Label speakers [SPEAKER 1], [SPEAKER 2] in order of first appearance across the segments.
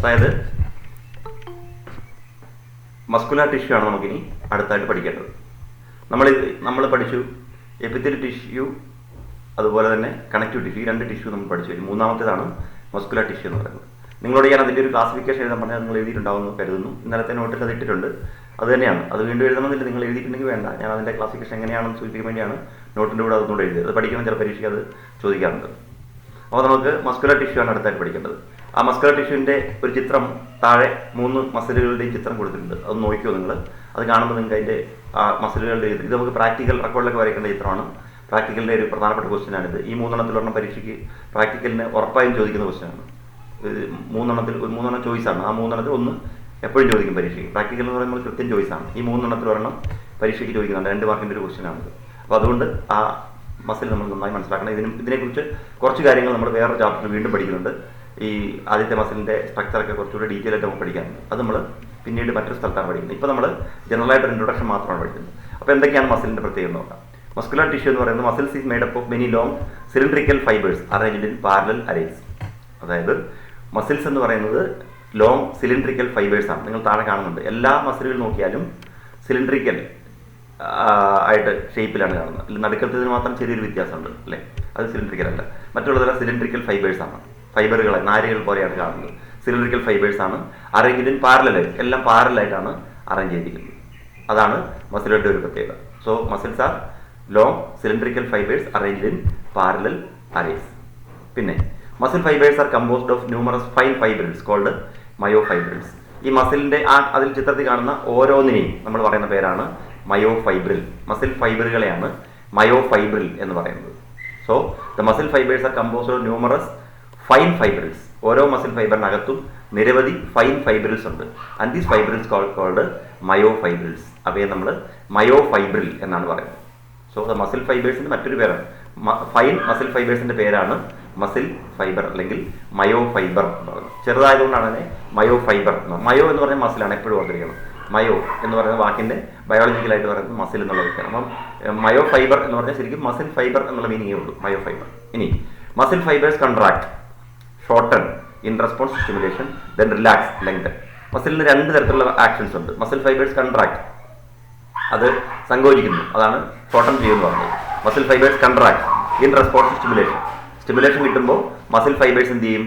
[SPEAKER 1] അതായത് muscular tissue ആണ് നമുക്കിനി അടുത്തായിട്ട് പഠിക്കേണ്ടത്. നമ്മൾ പഠിച്ചു എപ്പിത്തൽ ടിഷ്യൂ, അതുപോലെ തന്നെ കണക്റ്റീവ് ടിഷ്യൂ. ഈ 2 ടിഷ്യൂ നമ്മൾ പഠിച്ചു കഴിഞ്ഞു. മൂന്നാമത്തേതാണ് മസ്കുലാർ ടിഷ്യൂ എന്ന് പറയുന്നത്. നിങ്ങളോട് ഞാൻ അതിൻ്റെ ഒരു ക്ലാസിഫിക്കേഷൻ എഴുതാൻ പറഞ്ഞാൽ നിങ്ങൾ എഴുതിയിട്ടുണ്ടാവുമെന്ന് കരുതുന്നു. ഇന്നലത്തെ നോട്ടിൽ അത് ഇട്ടിട്ടുണ്ട്. അത് തന്നെയാണ്. അത് വീണ്ടും എഴുതണമെന്നില്ല. നിങ്ങൾ എഴുതിയിട്ടുണ്ടെങ്കിൽ വേണ്ട. ഞാൻ അതിൻ്റെ ക്ലാസിഫിക്കേഷൻ എങ്ങനെയാണെന്ന് സൂചിപ്പിക്കാൻ വേണ്ടിയാണ് നോട്ടിൻ്റെ കൂടെ അതൊന്നുകൂടെ എഴുതിയത്. അത് പഠിക്കുന്ന ചില പരീക്ഷയ്ക്ക് അത് ചോദിക്കാറുണ്ട്. അപ്പോൾ നമുക്ക് മസ്കുലർ ടിഷ്യൂ ആണ് അടുത്തായിട്ട് പഠിക്കേണ്ടത്. ആ മസ്കുലർ ടിഷ്യൂവിൻ്റെ ഒരു ചിത്രം താഴെ 3 മസിലുകളുടെയും ചിത്രം കൊടുത്തിട്ടുണ്ട്. അത് നോക്കിയോ നിങ്ങൾ. അത് കാണുമ്പോൾ നിങ്ങൾക്ക് അതിൻ്റെ ആ മസിലുകളുടെ ഇത് നമുക്ക് പ്രാക്ടിക്കൽ റെക്കോർഡിലൊക്കെ വരയ്ക്കേണ്ട ചിത്രമാണ്. പ്രാക്ടിക്കലിൻ്റെ ഒരു പ്രധാനപ്പെട്ട ക്വസ്റ്റ്യനാണിത്. ഈ 3 പരീക്ഷയ്ക്ക് പ്രാക്ടിക്കലിന് ഉറപ്പായും ചോദിക്കുന്ന ക്വസ്റ്റ്യനാണ്. 3 ചോയ്സാണ്. ആ 3 ഒന്ന് എപ്പോഴും ചോദിക്കും പരീക്ഷയ്ക്ക്. പ്രാക്ടിക്കൽ എന്ന് പറയുമ്പോൾ കൃത്യം ചോയ്സാണ്. ഈ 3 പരീക്ഷയ്ക്ക് ചോദിക്കുന്നുണ്ട്. 2 മാർക്കിൻ്റെ ഒരു ക്വസ്റ്റ്യനാണിത്. അപ്പോൾ അതുകൊണ്ട് ആ മസിൽ നമ്മൾ നന്നായി മനസ്സിലാക്കണം. ഇതിനെക്കുറിച്ച് കുറച്ച് കാര്യങ്ങൾ നമ്മൾ വേറൊരു ചാപ്റ്ററിൽ വീണ്ടും പഠിക്കുന്നുണ്ട്. ഈ ആദ്യത്തെ മസിലിൻ്റെ സ്ട്രക്ചറൊക്കെ കുറച്ചുകൂടി ഡീറ്റെയിൽ ആയിട്ട് നമുക്ക് പഠിക്കാനുണ്ട്. അത് നമ്മൾ പിന്നീട് മറ്റൊരു സ്ഥലത്താണ് പഠിക്കുന്നത്. ഇപ്പോൾ നമ്മൾ ജനറലായിട്ട് ഇൻട്രൊഡക്ഷൻ മാത്രമാണ് പഠിക്കുന്നത്. അപ്പോൾ എന്തൊക്കെയാണ് മസിലിൻ്റെ പ്രത്യേകത നോക്കാം. മസ്കുലർ ടിഷ്യൂ എന്ന് പറയുന്നത് muscles is made up of many long cylindrical fibres arranged in parallel arrays. അതായത് മസിൽസ് എന്ന് പറയുന്നത് ലോങ് സിലിണ്ട്രിക്കൽ ഫൈബേഴ്സ് ആണ്. നിങ്ങൾ താഴെ കാണുന്നുണ്ട്. എല്ലാ മസിലുകൾ നോക്കിയാലും സിലിണ്ട്രിക്കൽ ആയിട്ട് ഷേപ്പിലാണ് കാണുന്നത്. നടുക്കത്തതിന് മാത്രം ചെറിയൊരു വ്യത്യാസമുണ്ട് അല്ലേ. അത് സിലിണ്ട്രിക്കൽ അല്ല. മറ്റുള്ളതെല്ലാം സിലിണ്ട്രിക്കൽ ഫൈബേഴ്സ് ആണ്. ഫൈബറുകളെ നാരുകൾ പോലെയാണ് കാണുന്നത്. സിലിണ്ട്രിക്കൽ ഫൈബേഴ്സ് ആണ്. അറേഞ്ച്ഡ് ഇൻ പാരലലായിട്ട്, എല്ലാം പാരലായിട്ടാണ് അറേഞ്ച് ചെയ്തിരിക്കുന്നത്. അതാണ് മസിലുകളുടെ ഒരു പ്രത്യേകത. So muscles are long cylindrical fibres arranged in parallel arrays. പിന്നെ muscle fibres are composed of numerous fine fibrils called myofibrils. ഈ മസിലിൻ്റെ അതിൽ ചിത്രത്തിൽ കാണുന്ന ഓരോന്നിനെയും നമ്മൾ പറയുന്ന പേരാണ് മയോഫൈബ്രിൽ. മസിൽ ഫൈബറുകളെയാണ് മയോഫൈബ്രിൽ എന്ന് പറയുന്നത്. So the muscle fibres are composed of numerous fine fibrils. ഓരോ മസിൽ ഫൈബറിനകത്തും നിരവധി ഫൈൻ ഫൈബ്രിൽസ് ഉണ്ട്. And these fibrils called myofibrils. അവയെ നമ്മൾ മയോഫൈബ്രിൽ എന്നാണ് പറയുന്നത്. സോ ദ മസിൽ ഫൈബേഴ്സിൻ്റെ മറ്റൊരു പേരാണ് ഫൈൻ മസിൽ ഫൈബേഴ്സിൻ്റെ പേരാണ് മസിൽ ഫൈബർ അല്ലെങ്കിൽ മയോ ഫൈബർ എന്ന് പറയുന്നത്. ചെറുതായതുകൊണ്ടാണ് അതിനെ മയോ ഫൈബർ. മയോ എന്ന് പറഞ്ഞാൽ മസിലാണ്, എപ്പോഴും ഓർത്തിരിക്കണം. മയോ എന്ന് പറയുന്ന വാക്കിൻ്റെ ബയോളജിക്കലായിട്ട് പറയുന്നത് മസിൽ എന്നുള്ളതൊക്കെയാണ്. അപ്പം മയോ ഫൈബർ എന്ന് പറഞ്ഞാൽ ശരിക്കും മസിൽ ഫൈബർ എന്നുള്ള മീനിങ്ങേ ഉള്ളൂ, മയോ ഫൈബർ. ഇനി muscle fibres contract, shorten in response to stimulation, then relax, lengthen. മസിലിന് 2 തരത്തിലുള്ള ആക്ഷൻസ് ഉണ്ട്. മസിൽ ഫൈബേഴ്സ് കൺട്രാക്ട്, അത് സങ്കോചിക്കുന്നു, അതാണ് ഷോർട്ടൺ ചെയ്യുമെന്ന് പറഞ്ഞത്. Muscle fibres contract in response to stimulation. Stimulation കിട്ടുമ്പോൾ മസിൽ ഫൈബേഴ്സ് എന്ത് ചെയ്യും?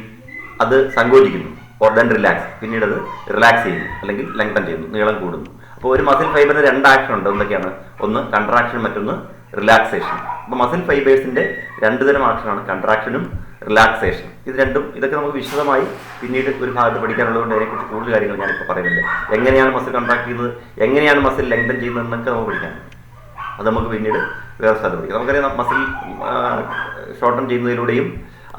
[SPEAKER 1] അത് സങ്കോചിക്കുന്നു. ഓർ ദെൻ റിലാക്സ്, പിന്നീട് അത് റിലാക്സ് ചെയ്യുന്നു അല്ലെങ്കിൽ ലെങ്തൻ ചെയ്യുന്നു, നീളം കൂടുന്നു. അപ്പോൾ ഒരു മസിൽ ഫൈബറിന് 2 ആക്ഷൻ ഉണ്ട്. എന്തൊക്കെയാണ്? ഒന്ന് കൺട്രാക്ഷൻ, മറ്റൊന്ന് റിലാക്സേഷൻ. അപ്പോൾ മസിൽ ഫൈബേഴ്സിൻ്റെ 2 തരം ആക്ഷനാണ്, കൺട്രാക്ഷനും റിലാക്സേഷൻ. ഇതൊക്കെ നമുക്ക് വിശദമായി പിന്നീട് ഒരു ഭാഗത്ത് പഠിക്കാനുള്ളതുകൊണ്ട് അതിനെക്കുറിച്ച് കൂടുതൽ കാര്യങ്ങൾ ഞാനിപ്പോൾ പറയുന്നുണ്ട്. എങ്ങനെയാണ് മസിൽ കൺട്രാക്ട് ചെയ്യുന്നത്, എങ്ങനെയാണ് മസിൽ ലെങ്തൻ ചെയ്യുന്നത് എന്നൊക്കെ നമുക്ക് പഠിക്കാനുണ്ട്. അത് നമുക്ക് പിന്നീട് വേറെ സ്ഥലത്ത് പഠിക്കാം. നമുക്കറിയാം മസിൽ ഷോർട്ടൺ ചെയ്യുന്നതിലൂടെയും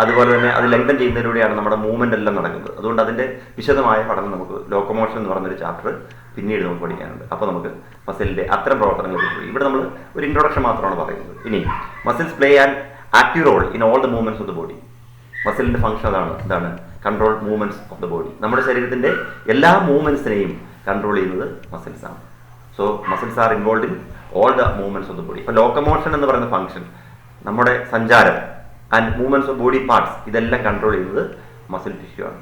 [SPEAKER 1] അതുപോലെ തന്നെ അത് ലെങ്തൻ ചെയ്യുന്നതിലൂടെയാണ് നമ്മുടെ മൂവ്മെൻ്റ് എല്ലാം നടക്കുന്നത്. അതുകൊണ്ട് അതിൻ്റെ വിശദമായ പഠനം നമുക്ക് ലോക്കോമോഷൻ എന്ന് പറഞ്ഞൊരു ചാപ്റ്റർ പിന്നീട് നമുക്ക് പഠിക്കാനുണ്ട്. അപ്പോൾ നമുക്ക് മസിലിൻ്റെ അത്തരം പ്രവർത്തനങ്ങളെ ഇവിടെ നമ്മൾ ഒരു ഇൻട്രൊഡക്ഷൻ മാത്രമാണ് പറയുന്നത്. ഇനി muscles play an active role in all the movements of the body. മസിലിൻ്റെ ഫംഗ്ഷൻ എന്താണ്? Control movements of the body. നമ്മുടെ ശരീരത്തിൻ്റെ എല്ലാ മൂവ്മെൻറ്റ്സിനെയും കൺട്രോൾ ചെയ്യുന്നത് മസിൽസ് ആണ്. So muscles are involve in all the movements of the body. ഇപ്പോൾ locomotion എന്ന് പറയുന്ന ഫംഗ്ഷൻ, നമ്മുടെ സഞ്ചാരം and movements of body parts, ഇതെല്ലാം കൺട്രോൾ ചെയ്യുന്നത് മസിൽ ടിഷ്യൂ ആണ്.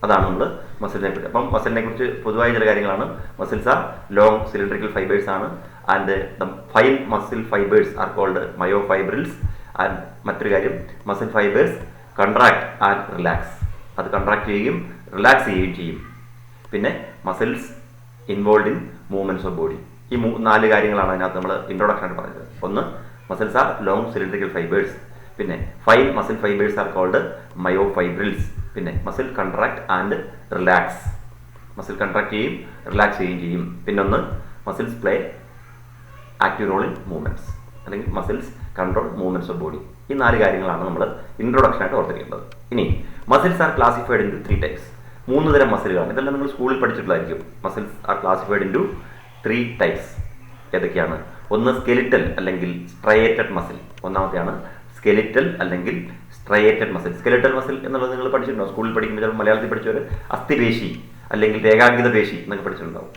[SPEAKER 1] അതാണ് നമ്മൾ മസിലിനെ കുറിച്ച്. അപ്പം മസിലിനെ കുറിച്ച് പൊതുവായ ചില കാര്യങ്ങളാണ്. Muscles are long cylindrical fibres ആണ്. And the fine muscle fibres are called myofibrils. And മറ്റൊരു കാര്യം, muscle fibres contract and relax. അത് കൺട്രാക്ട് ചെയ്യുകയും റിലാക്സ് ചെയ്യുകയും ചെയ്യും. പിന്നെ muscles involve in movements of body. ഈ 4 കാര്യങ്ങളാണ് അതിനകത്ത് നമ്മൾ ഇൻട്രൊഡക്ഷൻ ആയിട്ട് പറഞ്ഞത്. ഒന്ന്, muscles are long cylindrical fibres. പിന്നെ fine muscle fibres are called myofibrils. പിന്നെ muscle contract and relax. Muscle contract ചെയ്യും, റിലാക്സ് ചെയ്യുകയും ചെയ്യും. പിന്നൊന്ന്, muscles play active role in movements, അല്ലെങ്കിൽ muscles control movements of body. ഈ 4 കാര്യങ്ങളാണ് നമ്മൾ ഇൻട്രൊഡക്ഷനായിട്ട് ഓർത്തിരിക്കേണ്ടത്. ഇനി muscles are classified in 3 types. 3 തരം മസിലുകളാണ്. ഇതെല്ലാം നിങ്ങൾ സ്കൂളിൽ പഠിച്ചിട്ടുള്ളതായിരിക്കും. Muscles are classified in 3 types. ഏതൊക്കെയാണ്? ഒന്ന് സ്കെലിറ്റൽ അല്ലെങ്കിൽ സ്ട്രയേറ്റഡ് മസിൽ. ഒന്നാമത്തെയാണ് സ്കെലിറ്റൽ അല്ലെങ്കിൽ സ്ട്രയേറ്റഡ് മസിൽ. സ്കെലിറ്റൽ മസിൽ എന്നുള്ളത് നിങ്ങൾ പഠിച്ചിട്ടുണ്ടോ? സ്കൂളിൽ പഠിക്കുമ്പോൾ ചിലപ്പോൾ മലയാളത്തിൽ പഠിച്ചവർ അസ്ഥിപേശി അല്ലെങ്കിൽ രേഖാങ്കിത പേശി എന്നൊക്കെ പഠിച്ചിട്ടുണ്ടാവും.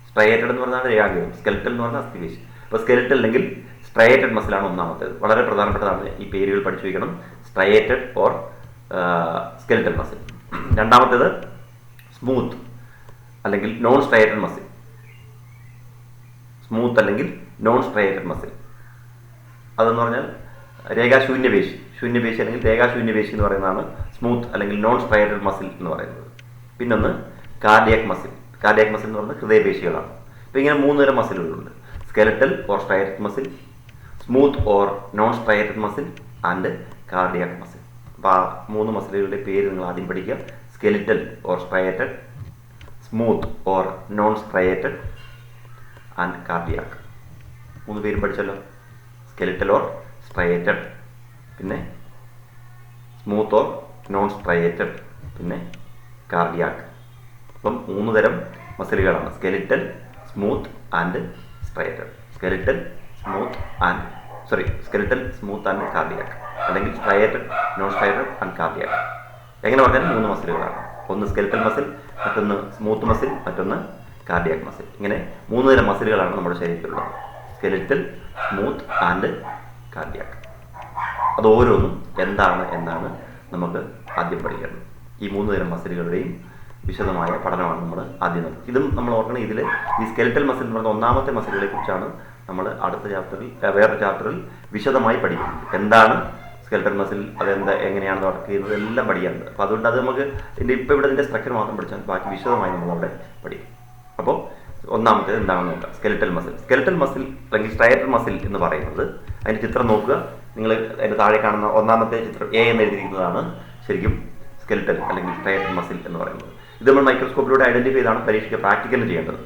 [SPEAKER 1] സ്ട്രയേറ്റഡ് എന്ന് പറഞ്ഞാൽ രേഖാങ്കിതം, സ്കെലിറ്റൽ എന്ന് പറഞ്ഞാൽ അസ്ഥിപേശി. അപ്പോൾ സ്കെലിറ്റൽ അല്ലെങ്കിൽ സ്ട്രയേറ്റഡ് മസിലാണ് ഒന്നാമത്തേത്. വളരെ പ്രധാനപ്പെട്ടതാണ്, ഈ പേരുകൾ പഠിച്ചു വയ്ക്കണം. Striated or skeletal muscle. രണ്ടാമത്തേത് സ്മൂത്ത് അല്ലെങ്കിൽ നോൺ സ്ട്രൈറ്റഡ് മസിൽ. സ്മൂത്ത് അല്ലെങ്കിൽ നോൺ സ്ട്രൈറ്റഡ് മസിൽ അതെന്ന് പറഞ്ഞാൽ രേഖാശൂന്യപേശി, ശൂന്യപേശി അല്ലെങ്കിൽ രേഖാശൂന്യപേശി എന്ന് പറയുന്നതാണ് സ്മൂത്ത് അല്ലെങ്കിൽ നോൺ സ്ട്രൈറ്റഡ് മസിൽ എന്ന് പറയുന്നത്. പിന്നൊന്ന് കാർഡിയാക് മസിൽ. കാർഡിയാക് മസിൽ എന്ന് പറയുന്നത് ഹൃദയപേശികളാണ്. അപ്പോൾ ഇങ്ങനെ 3 തരം മസിലുകളുണ്ട്: skeletal or striated muscle, smooth or non striated muscle and cardiac muscle. അപ്പോൾ ആ 3 മസിലുകളുടെ പേര് നിങ്ങൾ ആദ്യം പഠിക്കുക: skeletal or striated, smooth or non striated and cardiac. 3 പേരും പഠിച്ചല്ലോ. സ്കെലിറ്റൽ ഓർ സ്ട്രൈറ്റഡ്, പിന്നെ സ്മൂത്ത് ഓർ നോൺ സ്ട്രൈറ്റഡ്, പിന്നെ കാർഡിയാക്. അപ്പം 3 തരം മസിലുകളാണ്: skeletal, smooth and striated. Skeletal, smooth and cardiac, അല്ലെങ്കിൽ striated, non striated and cardiac. എങ്ങനെ പറഞ്ഞാൽ 3 മസിലുകളാണ്. ഒന്ന് സ്കെലിറ്റൽ മസിൽ, മറ്റൊന്ന് സ്മൂത്ത് മസിൽ, മറ്റൊന്ന് കാർഡിയാക് മസിൽ. ഇങ്ങനെ 3 തരം മസിലുകളാണ് നമ്മുടെ ശരീരത്തിലുള്ളത്: സ്കെലിറ്റൽ, സ്മൂത്ത് ആൻഡ് കാർഡിയാക്. അത് ഓരോന്നും എന്നാണ് നമുക്ക് ആദ്യം പഠിക്കേണ്ടത്. ഈ 3 തരം മസിലുകളുടെയും വിശദമായ പഠനമാണ് നമ്മൾ ആദ്യം നടത്തുന്നത്. ഇതും നമ്മൾ ഓർക്കണം. ഇതിൽ ഈ സ്കെലിറ്റൽ മസിൽ എന്ന് പറയുന്ന ഒന്നാമത്തെ മസിലുകളെ കുറിച്ചാണ് നമ്മൾ അടുത്ത ചാപ്റ്ററിൽ, വേറെ ചാപ്റ്ററിൽ വിശദമായി പഠിക്കുന്നത്. എന്താണ് സ്കെലിറ്റൽ മസിൽ, എങ്ങനെയാണ് വർക്ക് ചെയ്യുന്നത്, എല്ലാം പഠിക്കാറുണ്ട്. അപ്പോൾ അതുകൊണ്ട് അത് നമുക്ക് ഇപ്പോൾ ഇവിടെ ഇതിൻ്റെ സ്ട്രക്ചർ മാത്രം പഠിച്ചാൽ ബാക്കി വിശദമായി നമ്മളവിടെ പഠിക്കും. അപ്പോൾ ഒന്നാമത്തേത് എന്താണെന്ന് നോക്കാം: സ്കെലിറ്റൽ മസിൽ. സ്കെലിറ്റൽ മസിൽ അല്ലെങ്കിൽ സ്ട്രൈറ്റഡ് മസിൽ എന്ന് പറയുന്നത്, അതിൻ്റെ ചിത്രം നോക്കുക. നിങ്ങൾ അതിൻ്റെ താഴെ കാണുന്ന ഒന്നാമത്തെ ചിത്രം A എന്ന് എഴുതിയിരിക്കുന്നതാണ് ശരിക്കും സ്കെലിറ്റൽ അല്ലെങ്കിൽ സ്ട്രൈറ്റഡ് മസിൽ എന്ന് പറയുന്നത്. ഇത് നമ്മൾ മൈക്രോസ്കോപ്പിലൂടെ ഐഡൻറ്റിഫൈ ചെയ്താണ് പരീക്ഷയ്ക്ക് പ്രാക്ടിക്കലിന് ചെയ്യേണ്ടത്.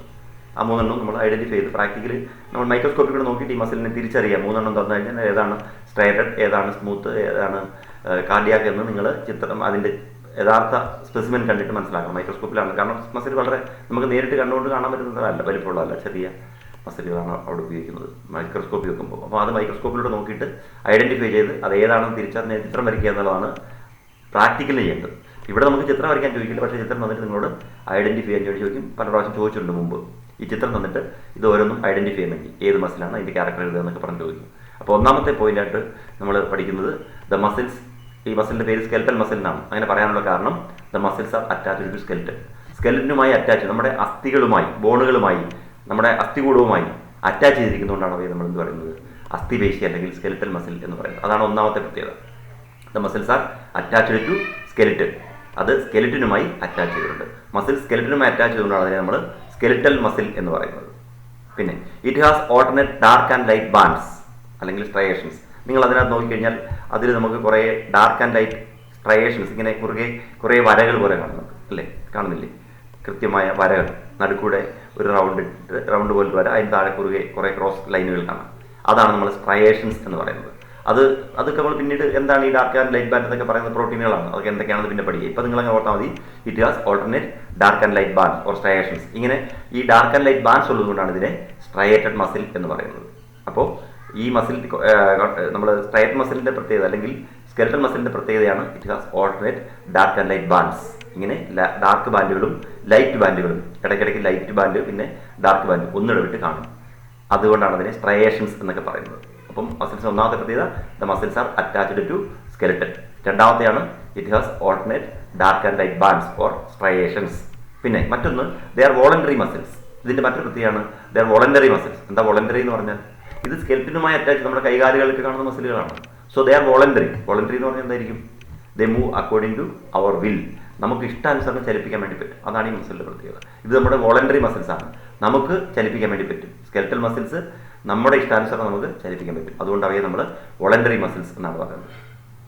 [SPEAKER 1] ആ 3 എണ്ണം നമ്മൾ ഐഡൻറ്റിഫൈ ചെയ്ത് പ്രാക്ടിക്കൽ നമ്മൾ മൈക്രോസ്കോപ്പിലൂടെ നോക്കിയിട്ട് ഈ മസിലിനെ തിരിച്ചറിയാം. 3 എണ്ണം തന്നു കഴിഞ്ഞാൽ ഏതാണ് സ്ട്രൈറ്റഡ്, ഏതാണ് സ്മൂത്ത്, ഏതാണ് കാർഡിയാക് എന്ന് നിങ്ങൾ ചിത്രം അതിൻ്റെ യഥാർത്ഥ സ്പെസിമെൻ കണ്ടിട്ട് മനസ്സിലാക്കണം. മൈക്രോസ്കോപ്പിലാണ്. കാരണം മസിൽ വളരെ നമുക്ക് നേരിട്ട് കണ്ടുകൊണ്ട് കാണാൻ പറ്റുന്നതല്ല, വലിപ്പമുള്ളതല്ല, ചെറിയ മസിലുകളാണ് അവിടെ ഉപയോഗിക്കുന്നത് മൈക്രോസ്കോപ്പിൽ വെക്കുമ്പോൾ. അപ്പോൾ അത് മൈക്രോസ്കോപ്പിലൂടെ നോക്കിയിട്ട് ഐഡൻറ്റിഫൈ ചെയ്ത് അത് ഏതാണെന്ന് തിരിച്ചറിഞ്ഞ് ചിത്രം വരയ്ക്കുക എന്നുള്ളതാണ് പ്രാക്ടിക്കലിന് ചെയ്യേണ്ടത്. ഇവിടെ നമുക്ക് ചിത്രം വരയ്ക്കാൻ ചോദിക്കില്ല, പക്ഷേ ചിത്രം തന്നിട്ട് നിങ്ങളോട് ഐഡൻറ്റിഫൈ ചെയ്യാൻ ചോദിക്കും. പല പ്രാവശ്യം ചോദിച്ചിട്ടുണ്ട് മുമ്പ്. ഈ ചിത്രം തന്നിട്ട് ഇത് ഓരോന്നും ഐഡൻറ്റിഫൈ ചെയ്യണമെങ്കിൽ ഏത് മസിലാണ്, അതിൻ്റെ ക്യാരക്ടർ എഴുതുക എന്നൊക്കെ പറഞ്ഞ് ചോദിക്കും. അപ്പോൾ ഒന്നാമത്തെ പോയിന്റായിട്ട് നമ്മൾ പഠിക്കുന്നത് ദ മസിൽസ്. ഈ മസിലിൻ്റെ പേര് സ്കെലിറ്റൽ മസിൽ എന്നാണ്. അങ്ങനെ പറയാനുള്ള കാരണം the muscles are attached to skeleton. സ്കെലിറ്റനുമായി അറ്റാച്ച്, നമ്മുടെ അസ്ഥികളുമായി, ബോണുകളുമായി, നമ്മുടെ അസ്ഥികൂടവുമായി അറ്റാച്ച് ചെയ്തിരിക്കുന്നതുകൊണ്ടാണ് അവയെ നമ്മൾ എന്ത് പറയുന്നത്, അസ്ഥിപേശി അല്ലെങ്കിൽ സ്കെലിറ്റൽ മസിൽ എന്ന് പറയുന്നത്. അതാണ് ഒന്നാമത്തെ പ്രത്യേകത. The muscles are attached to skeleton. അത് സ്കെലിറ്റനുമായി അറ്റാച്ച് ചെയ്തിട്ടുണ്ട്. മസിൽ സ്കെലിറ്റനുമായി അറ്റാച്ച് ചെയ്തുകൊണ്ടാണ് അതിനെ നമ്മൾ സ്കെലിറ്റൽ മസിൽ എന്ന് പറയുന്നത്. പിന്നെ it has alternate dark and light bands അല്ലെങ്കിൽ സ്ട്രയേഷൻസ്. നിങ്ങൾ അതിനകത്ത് നോക്കിക്കഴിഞ്ഞാൽ അതിൽ നമുക്ക് കുറേ ഡാർക്ക് ആൻഡ് ലൈറ്റ് സ്ട്രയേഷൻസ്, ഇങ്ങനെ കുറേ വരകൾ പോലെ കാണുന്നുണ്ട് അല്ലേ, കാണുന്നില്ലേ? കൃത്യമായ വരകൾ, നടുക്കൂടെ ഒരു റൗണ്ട് പോലത്തെ വര, അതിന് താഴെ കുറേ ക്രോസ് ലൈനുകൾ കാണാം. അതാണ് നമ്മൾ സ്ട്രയേഷൻസ് എന്ന് പറയുന്നത്. അതൊക്കെ നമ്മൾ പിന്നീട് എന്താണ് ഈ ഡാർക്ക് ആൻഡ് ലൈറ്റ് ബാൻഡ് എന്നൊക്കെ പറയുന്ന പ്രോട്ടീനുകളാണ്. അതൊക്കെ എന്തൊക്കെയാണെന്ന് പിന്നെ പഠിക്കുക. ഇപ്പോൾ നിങ്ങൾ ഓർത്താൽ മതി, it has alternate dark and light band or striations. ഇങ്ങനെ ഈ ഡാർക്ക് ആൻഡ് ലൈറ്റ് ബാൻഡ്സ് ഉള്ളതുകൊണ്ടാണ് ഇതിനെ സ്ട്രയേറ്റഡ് മസിൽ എന്ന് പറയുന്നത്. അപ്പോൾ ഈ മസിൽ നമ്മൾ സ്ട്രൈറ്റഡ് മസിലിൻ്റെ പ്രത്യേകത അല്ലെങ്കിൽ സ്കെലിറ്റൽ മസിലിൻ്റെ പ്രത്യേകതയാണ് it has alternate dark and light bands. ഇങ്ങനെ ഡാർക്ക് ബാൻഡുകളും ലൈറ്റ് ബാൻഡുകളും, ഇടയ്ക്കിടയ്ക്ക് ലൈറ്റ് ബാൻഡ് പിന്നെ ഡാർക്ക് ബാൻഡ് ഒന്നിടവിട്ട് കാണും. അതുകൊണ്ടാണ് അതിനെ സ്ട്രയേഷൻസ് എന്നൊക്കെ പറയുന്നത്. അപ്പം മസിൽസ് ഒന്നാമത്തെ പ്രത്യേകത the muscles are attached to skeleton. രണ്ടാമത്തെയാണ് it has alternate dark and light bands or striations. പിന്നെ മറ്റൊന്ന് ദേ ആർ വോളണ്ടറി മസിൽസ്. ഇതിൻ്റെ മറ്റൊരു പ്രത്യേകതയാണ് ദേ ആർ വോളണ്ടറി മസിൽസ്. എന്താ വോളണ്ടറി എന്ന് പറഞ്ഞാൽ? ഇത് സ്കെലിറ്റനുമായി അറ്റാച്ച്, നമ്മുടെ കൈകാലുകൾക്ക് കാണുന്ന മസിലുകളാണ്. So they are voluntary. Voluntary എന്ന് പറഞ്ഞാൽ എന്തായിരിക്കും? They move according to our will. നമുക്ക് ഇഷ്ടാനുസരണം ചലിപ്പിക്കാൻ വേണ്ടി പറ്റും. അതാണ് ഈ മസിലിൻ്റെ പ്രത്യേകത. ഇത് നമ്മുടെ വോളണ്ടറി മസിൽസ് ആണ്, നമുക്ക് ചലിപ്പിക്കാൻ വേണ്ടി പറ്റും. സ്കെലിറ്റൽ മസിൽസ് നമ്മുടെ ഇഷ്ടാനുസരണം നമുക്ക് ചലിപ്പിക്കാൻ പറ്റും. അതുകൊണ്ട് അവയെ നമ്മൾ വോളണ്ടറി മസിൽസ് എന്നാണ് പറയുന്നത്.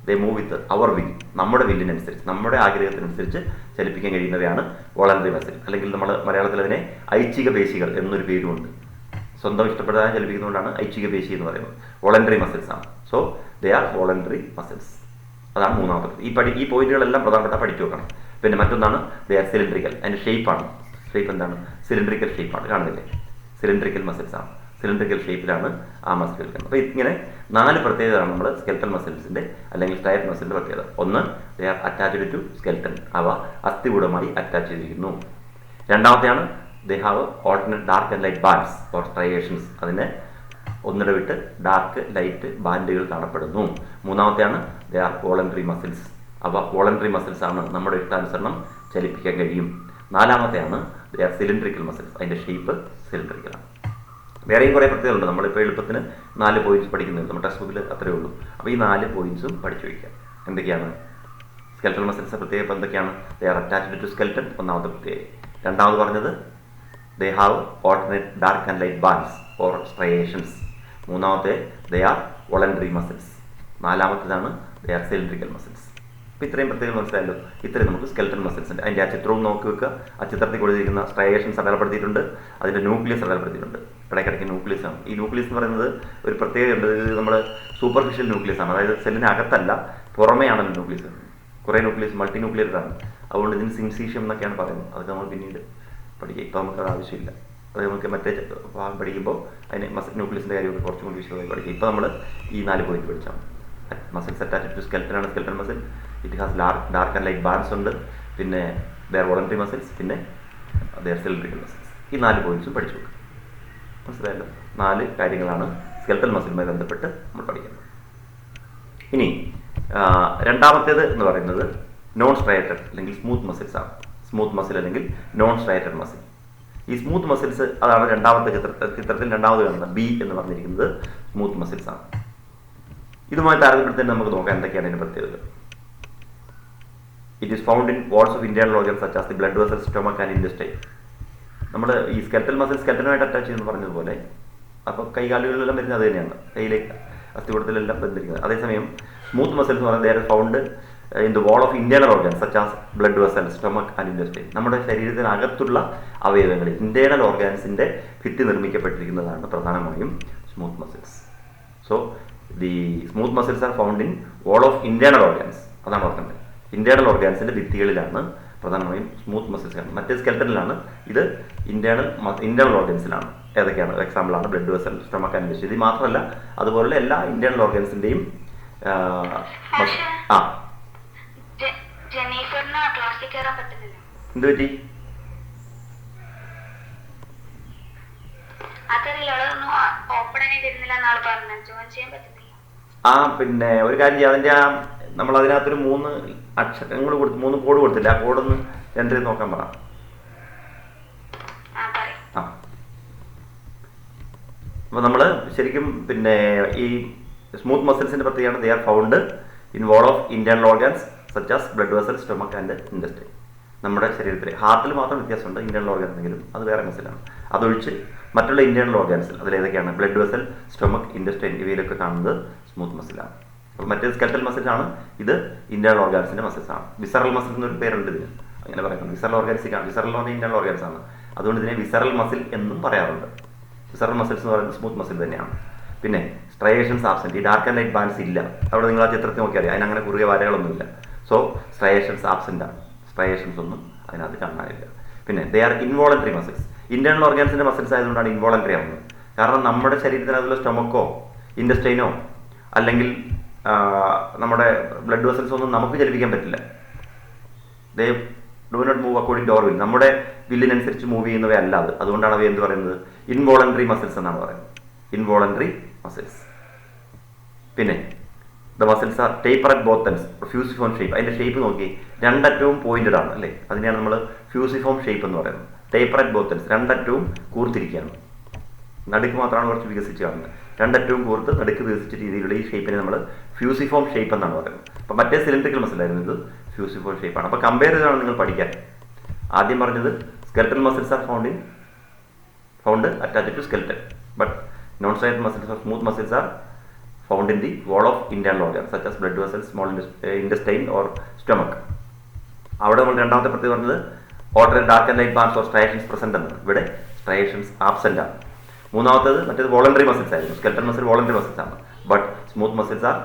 [SPEAKER 1] They move with our will. നമ്മുടെ വില്ലിനനുസരിച്ച്, നമ്മുടെ ആഗ്രഹത്തിനനുസരിച്ച് ചലിപ്പിക്കാൻ കഴിയുന്നവയാണ് വോളണ്ടറി മസിൽ. അല്ലെങ്കിൽ നമ്മൾ മലയാളത്തിൽ അതിനെ ഐച്ഛിക പേശികൾ എന്നൊരു പേരുമുണ്ട്. സ്വന്തം ഇഷ്ടപ്പെടാൻ ചലിപ്പിക്കുന്നതുകൊണ്ടാണ് ഐച്ഛിക പേശി എന്ന് പറയുന്നത്. വോളണ്ടറി മസിൽസ് ആണ്. So they are voluntary muscles. അതാണ് മൂന്നാമത്തെ. ഈ പോയിന്റുകളെല്ലാം പ്രധാനപ്പെട്ട പഠിച്ചു വെക്കണം. പിന്നെ മറ്റൊന്നാണ് ദേ ആർ സിലിണ്ടറിക്കൽ. അതിൻ്റെ ഷേപ്പാണ്. ഷേപ്പ് എന്താണ്? സിലിണ്ടറിക്കൽ ഷേപ്പാണ്. കാണുന്നില്ലേ? സിലിണ്ടറിക്കൽ മസിൽസ് ആണ്. സിലിണ്ടറിക്കൽ ഷേപ്പിലാണ് ആ മസിൽ എടുക്കുന്നത്. അപ്പോൾ ഇങ്ങനെ 4 പ്രത്യേകതയാണ് നമ്മൾ സ്കെലിറ്റൽ മസിൽസിൻ്റെ അല്ലെങ്കിൽ സ്ട്രൈറ്റഡ് മസിലിൻ്റെ പ്രത്യേകത. ഒന്ന്, they are attached to skeleton. അവ അസ്ഥികൂടമായി അറ്റാച്ച് ചെയ്തിരിക്കുന്നു. രണ്ടാമത്തെയാണ് they have alternate dark and light bands or striations. അതിന് ഒന്നിടവിട്ട് ഡാർക്ക് ലൈറ്റ് ബാൻഡുകൾ കാണപ്പെടുന്നു. മൂന്നാമത്തെയാണ് ദേ ആർ വോളണ്ടറി മസിൽസ്. അവ വോളണ്ടറി മസിൽസ് ആണ്, നമ്മുടെ ഇഷ്ടാനുസരണം ചലിപ്പിക്കാൻ കഴിയും. നാലാമത്തെയാണ് ദേ ആർ സിലിണ്ടറിക്കൽ മസിൽസ്. അതിൻ്റെ ഷേപ്പ് സിലിണ്ടറിക്കലാണ്. വേറെയും കുറേ പ്രത്യേകതയുണ്ട്. നമ്മളിപ്പോൾ എളുപ്പത്തിന് 4 പോയിന്റ്സ് പഠിക്കുന്നത് നമ്മുടെ ടെക്സ്റ്റ് ബുക്കിൽ അത്രയേ ഉള്ളൂ. അപ്പോൾ ഈ 4 പോയിന്റ്സും പഠിച്ചു വയ്ക്കാം. എന്തൊക്കെയാണ് സ്കെൽറ്റൽ മസിൽസ് പ്രത്യേകം? ഇപ്പോൾ എന്തൊക്കെയാണ്? They are attached to skeleton, ഒന്നാമത്തെ പ്രത്യേകത. രണ്ടാമത് പറഞ്ഞത് they have alternate dark and light bands or striations. മൂന്നാമത്തെ ദേ ആർ വോളണ്ടറി മസിൽസ്. നാലാമത്തേതാണ് ദേ ആർ സിലിണ്ടറിക്കൽ മസിൽസ്. അപ്പോൾ ഇത്രയും പ്രത്യേകം മനസ്സിലായല്ലോ. ഇത്രയും നമുക്ക് സ്കെൽറ്റൽ മസിൽസിൻ്റെ അതിൻ്റെ ആ ചിത്രവും നോക്കി വെക്കുക. ആ ചിത്രത്തിൽ കൊടുത്തിരിക്കുന്ന സ്ട്രയേഷൻസ് അടയാളപ്പെടുത്തിയിട്ടുണ്ട്, അതിൻ്റെ ന്യൂക്ലിയസ് അടയാളപ്പെടുത്തിയിട്ടുണ്ട്. ഇടയ്ക്കിടയ്ക്ക് ന്യൂക്ലിയസ് ആണ്. ഈ ന്യൂക്ലിയസ് എന്ന് പറയുന്നത് ഒരു പ്രത്യേകതയുണ്ട്. ഇത് നമ്മൾ സൂപ്പർഫിഷ്യൽ ന്യൂക്ലിയസ് ആണ്, അതായത് സെല്ലിനകത്തല്ല പുറമേയാണല്ലോ ന്യൂക്ലിയസ്. കുറേ ന്യൂക്ലിയസ് മൾട്ടി ന്യൂക്ലിയറാണ്. അതുകൊണ്ട് ഇതിന് സിൻസീഷ്യം എന്നൊക്കെയാണ് പറയുന്നത്. അതൊക്കെ നമ്മൾ പിന്നീട് പഠിക്കുക. ഇപ്പോൾ നമുക്കത് ആവശ്യമില്ല. അത് നമുക്ക് മറ്റേ ഭാഗം പഠിക്കുമ്പോൾ അതിന് ന്യൂക്ലിയസിൻ്റെ കാര്യമൊക്കെ കുറച്ചും കൂടി വിശദമായി പഠിക്കുക. ഇപ്പോൾ നമ്മൾ ഈ 4 പോയിന്റ് പഠിച്ചാൽ മസിൽസ് അറ്റാച്ച്ഡ് ടു സ്കെൽറ്റനാണ് skeleton muscle. It has dark and light bands ഉണ്ട്. പിന്നെ ദേ ആർ വോളണ്ടറി മസിൽസ്, പിന്നെ ദേ ആർ സിലിണ്ടറിക്കൽ മസിൽസ്. ഈ 4 പോയിന്റ്സും പഠിച്ചു വെക്കുക. മനസ്സിലായല്ലോ. 4 കാര്യങ്ങളാണ് സ്കെൽറ്റൽ മസിലുമായി ബന്ധപ്പെട്ട് നമ്മൾ പഠിക്കുന്നത്. ഇനി രണ്ടാമത്തേത് എന്ന് പറയുന്നത് നോൺ സ്ട്രയേറ്റഡ് അല്ലെങ്കിൽ സ്മൂത്ത് മസിൽസ് ആണ്. സ്മൂത്ത് മസിൽ അല്ലെങ്കിൽ നോൺ സ്ട്രയേറ്റഡ് മസിൽ. ഈ സ്മൂത്ത് മസിൽസ് അതാണ് രണ്ടാമത്തെ ചിത്രത്തിൽ രണ്ടാമത് കാണുന്നത് ബി എന്ന് പറഞ്ഞിരിക്കുന്നത് സ്മൂത്ത് മസിൽസ് ആണ്. ഇതുമായി താരതമ്യപ്പെടുത്തി നമുക്ക് നോക്കാം എന്തൊക്കെയാണ് ഇതിൻ്റെ പ്രത്യേകതകൾ. It is found in walls of internal organs such as the blood vessels, stomach and intestine. നമ്മൾ ഈ സ്കെൽറ്റൽ മസിൽ സ്കെൽറ്റനുമായിട്ട് അറ്റാച്ച് ചെയ്യുന്നു പറഞ്ഞതുപോലെ, അപ്പോൾ കൈകാലുകളിലെല്ലാം വരുന്നത് അത് തന്നെയാണ്, കയ്യിലേക്ക് അസ്ഥികൂടത്തിലെല്ലാം ബന്ധിരിക്കുന്നത്. അതേസമയം സ്മൂത്ത് മസിൽസ് എന്ന് പറയുന്നത് found in the wall of internal organs such as blood vessels, stomach and intestine. നമ്മുടെ ശരീരത്തിനകത്തുള്ള അവയവങ്ങളിൽ ഇന്റേണൽ ഓർഗൻസിൻ്റെ ഭിത്തി നിർമ്മിക്കപ്പെട്ടിരിക്കുന്നതാണ് പ്രധാനമായും smooth muscles. So the smooth muscles are found in wall of internal organs. അതാണ് ഓർക്കേണ്ടത്. ഇന്റേണൽ ഓർഗൻസിൻ്റെ ഭിത്തികളിലാണ് പ്രധാനമായും smooth muscles കാണുന്നത്. മറ്റേ സ്കെൽറ്റനിലാണ്, ഇത് ഇന്റേണൽ ഓർഗൻസിലാണ്. ഏതൊക്കെയാണ് എക്സാമ്പിളാണ് blood vessel, stomach and intestine. ഇത് മാത്രമല്ല, അതുപോലുള്ള എല്ലാ ഇന്റേണൽ ഓർഗൻസിൻ്റെയും എന്ത് പറ്റി? പിന്നെ ഒരു കാര്യം ചെയ്യാം. അതിൻ്റെ നമ്മൾ അതിനകത്തൊരു 3 അക്ഷരങ്ങൾ കൊടുത്ത് 3 കോഡ് കൊടുത്തില്ല. ആ കോഡൊന്ന് രണ്ടിൽ നോക്കാൻ പറ. അപ്പോൾ നമ്മൾ ശരിക്കും പിന്നെ ഈ സ്മൂത്ത് മസിൽസിൻ്റെ പ്രത്യേകത they are found in wall of internal organs such as blood vessel, stomach and intestine. നമ്മുടെ ശരീരത്തിൽ ഹാർട്ടിൽ മാത്രം വ്യത്യാസമുണ്ട് ഇന്റേണൽ ഓർഗൻസ് എങ്കിലും അത് വേറെ മസിലാണ്. അതൊഴിച്ച് മറ്റുള്ള ഇന്റേണൽ ഓർഗൻസിൽ അതിലേതൊക്കെയാണ് ബ്ലഡ് വെസൽ, സ്റ്റൊമക്, ഇൻറ്റസ്റ്റൈൻ ഇവയിലൊക്കെ കാണുന്നത് സ്മൂത്ത് മസിലാണ്. അപ്പോൾ മറ്റേ സ്കെൽറ്റൽ മസിലാണ്, ഇത് ഇന്റേണൽ ഓർഗൻസിൻ്റെ മസിൽസാണ്. വിസറൽ മസിൽ എന്നൊരു പേരുണ്ട് ഇതിന്, അങ്ങനെ പറയുന്നത്. വിസറൽ ഓർഗൻസിക്കാണ്. വിസറൽ എന്ന് പറഞ്ഞാൽ ഇന്റേണൽ ഓർഗൻസ് ആണ്. അതുകൊണ്ട് ഇതിനെ വിസറൽ മസിൽ എന്നും പറയാറുണ്ട്. വിസറൽ മസിൽസ് എന്ന് പറയുന്നത് സ്മൂത്ത് മസിൽ തന്നെയാണ്. പിന്നെ സ്ട്രയേഷൻസ് ആബ്സെന്റ്. ഈ ഡാർക്ക് ആൻഡ് ലൈറ്റ് ബാൻഡ്സ് ഇല്ല. അവിടെ നിങ്ങൾ ആ ചിത്രത്തിൽ നോക്കിയാൽ അറിയാം, അതിനങ്ങനെ കുറുകിയ വരകളൊന്നുമില്ല. സോ സ്ട്രയേഷൻസ് ആബ്സെന്റ് ആണ്. സ്ട്രയേഷൻസ് ഒന്നും അതിനകത്ത് കാണാനില്ല. പിന്നെ they are involuntary muscles. Internal ഓർഗൻസിന്റെ മസിൽസ് ആയതുകൊണ്ടാണ് ഇൻവോളണ്ടറി ആവുന്നത്. കാരണം നമ്മുടെ ശരീരത്തിനകത്തുള്ള സ്റ്റൊമക്കോ ഇൻറ്റസ്റ്റൈനോ അല്ലെങ്കിൽ നമ്മുടെ ബ്ലഡ് വെസൽസ് ഒന്നും നമുക്ക് ചലിപ്പിക്കാൻ പറ്റില്ല. They do not move according to our will. നമ്മുടെ വില്ലിനനുസരിച്ച് മൂവ് ചെയ്യുന്നവയല്ല അത്. അതുകൊണ്ടാണ് അവ എന്ത് പറയുന്നത്? ഇൻവോളണ്ടറി മസിൽസ് എന്നാണ് പറയുന്നത്. Involuntary muscles. പിന്നെ the muscles are taper at both ends, fusiform shape. അതിൻ്റെ ഷേപ്പ് നോക്കി, രണ്ടറ്റവും പോയിന്റഡ് ആണ് അല്ലേ? അതിനെയാണ് നമ്മൾ ഫ്യൂസിഫോം ഷേപ്പ് എന്ന് പറയുന്നത്. ടേപ്പർ അറ്റ് ബോത്ത് എൻഡ്സ്, രണ്ടറ്റവും കൂർത്തിരിക്കുകയാണ്. നടുക്ക് മാത്രമാണ് കുറച്ച് വികസിച്ച് കാണുന്നത്. രണ്ടറ്റവും കൂർത്ത് നടുക്ക് വികസിച്ച രീതിയിലുള്ള ഈ ഷേപ്പിനെ നമ്മൾ ഫ്യൂസിഫോം ഷേപ്പ് എന്നാണ് പറയുന്നത്. അപ്പോൾ മറ്റേ സിലിണ്ടറിക്കൽ മസിലായിരുന്നു, ഇത് ഫ്യൂസിഫോം ഷേപ്പാണ്. അപ്പോൾ കമ്പയർ ചെയ്താണ് നിങ്ങൾ പഠിക്കാൻ. ആദ്യം പറഞ്ഞത് skeletal muscles are found attached to skeleton, but non striated muscles or smooth muscles are found in the wall of internal organs such as blood vessels, small intestine or stomach. അവിടെ നമ്മൾ രണ്ടാമത്തെ പ്രത്യേകത പറഞ്ഞത് alternate dark and light bands or striations present എന്നാണ്. ഇവിടെ striations absent ആണ്. മൂന്നാമത്തേത് മറ്റേത് വോളണ്ടറി മസിൽസ് ആയിരുന്നു. സ്കെൽറ്റൻ മസിൽ വോളണ്ടറി മസിൽസ് ആണ്, but smooth muscles R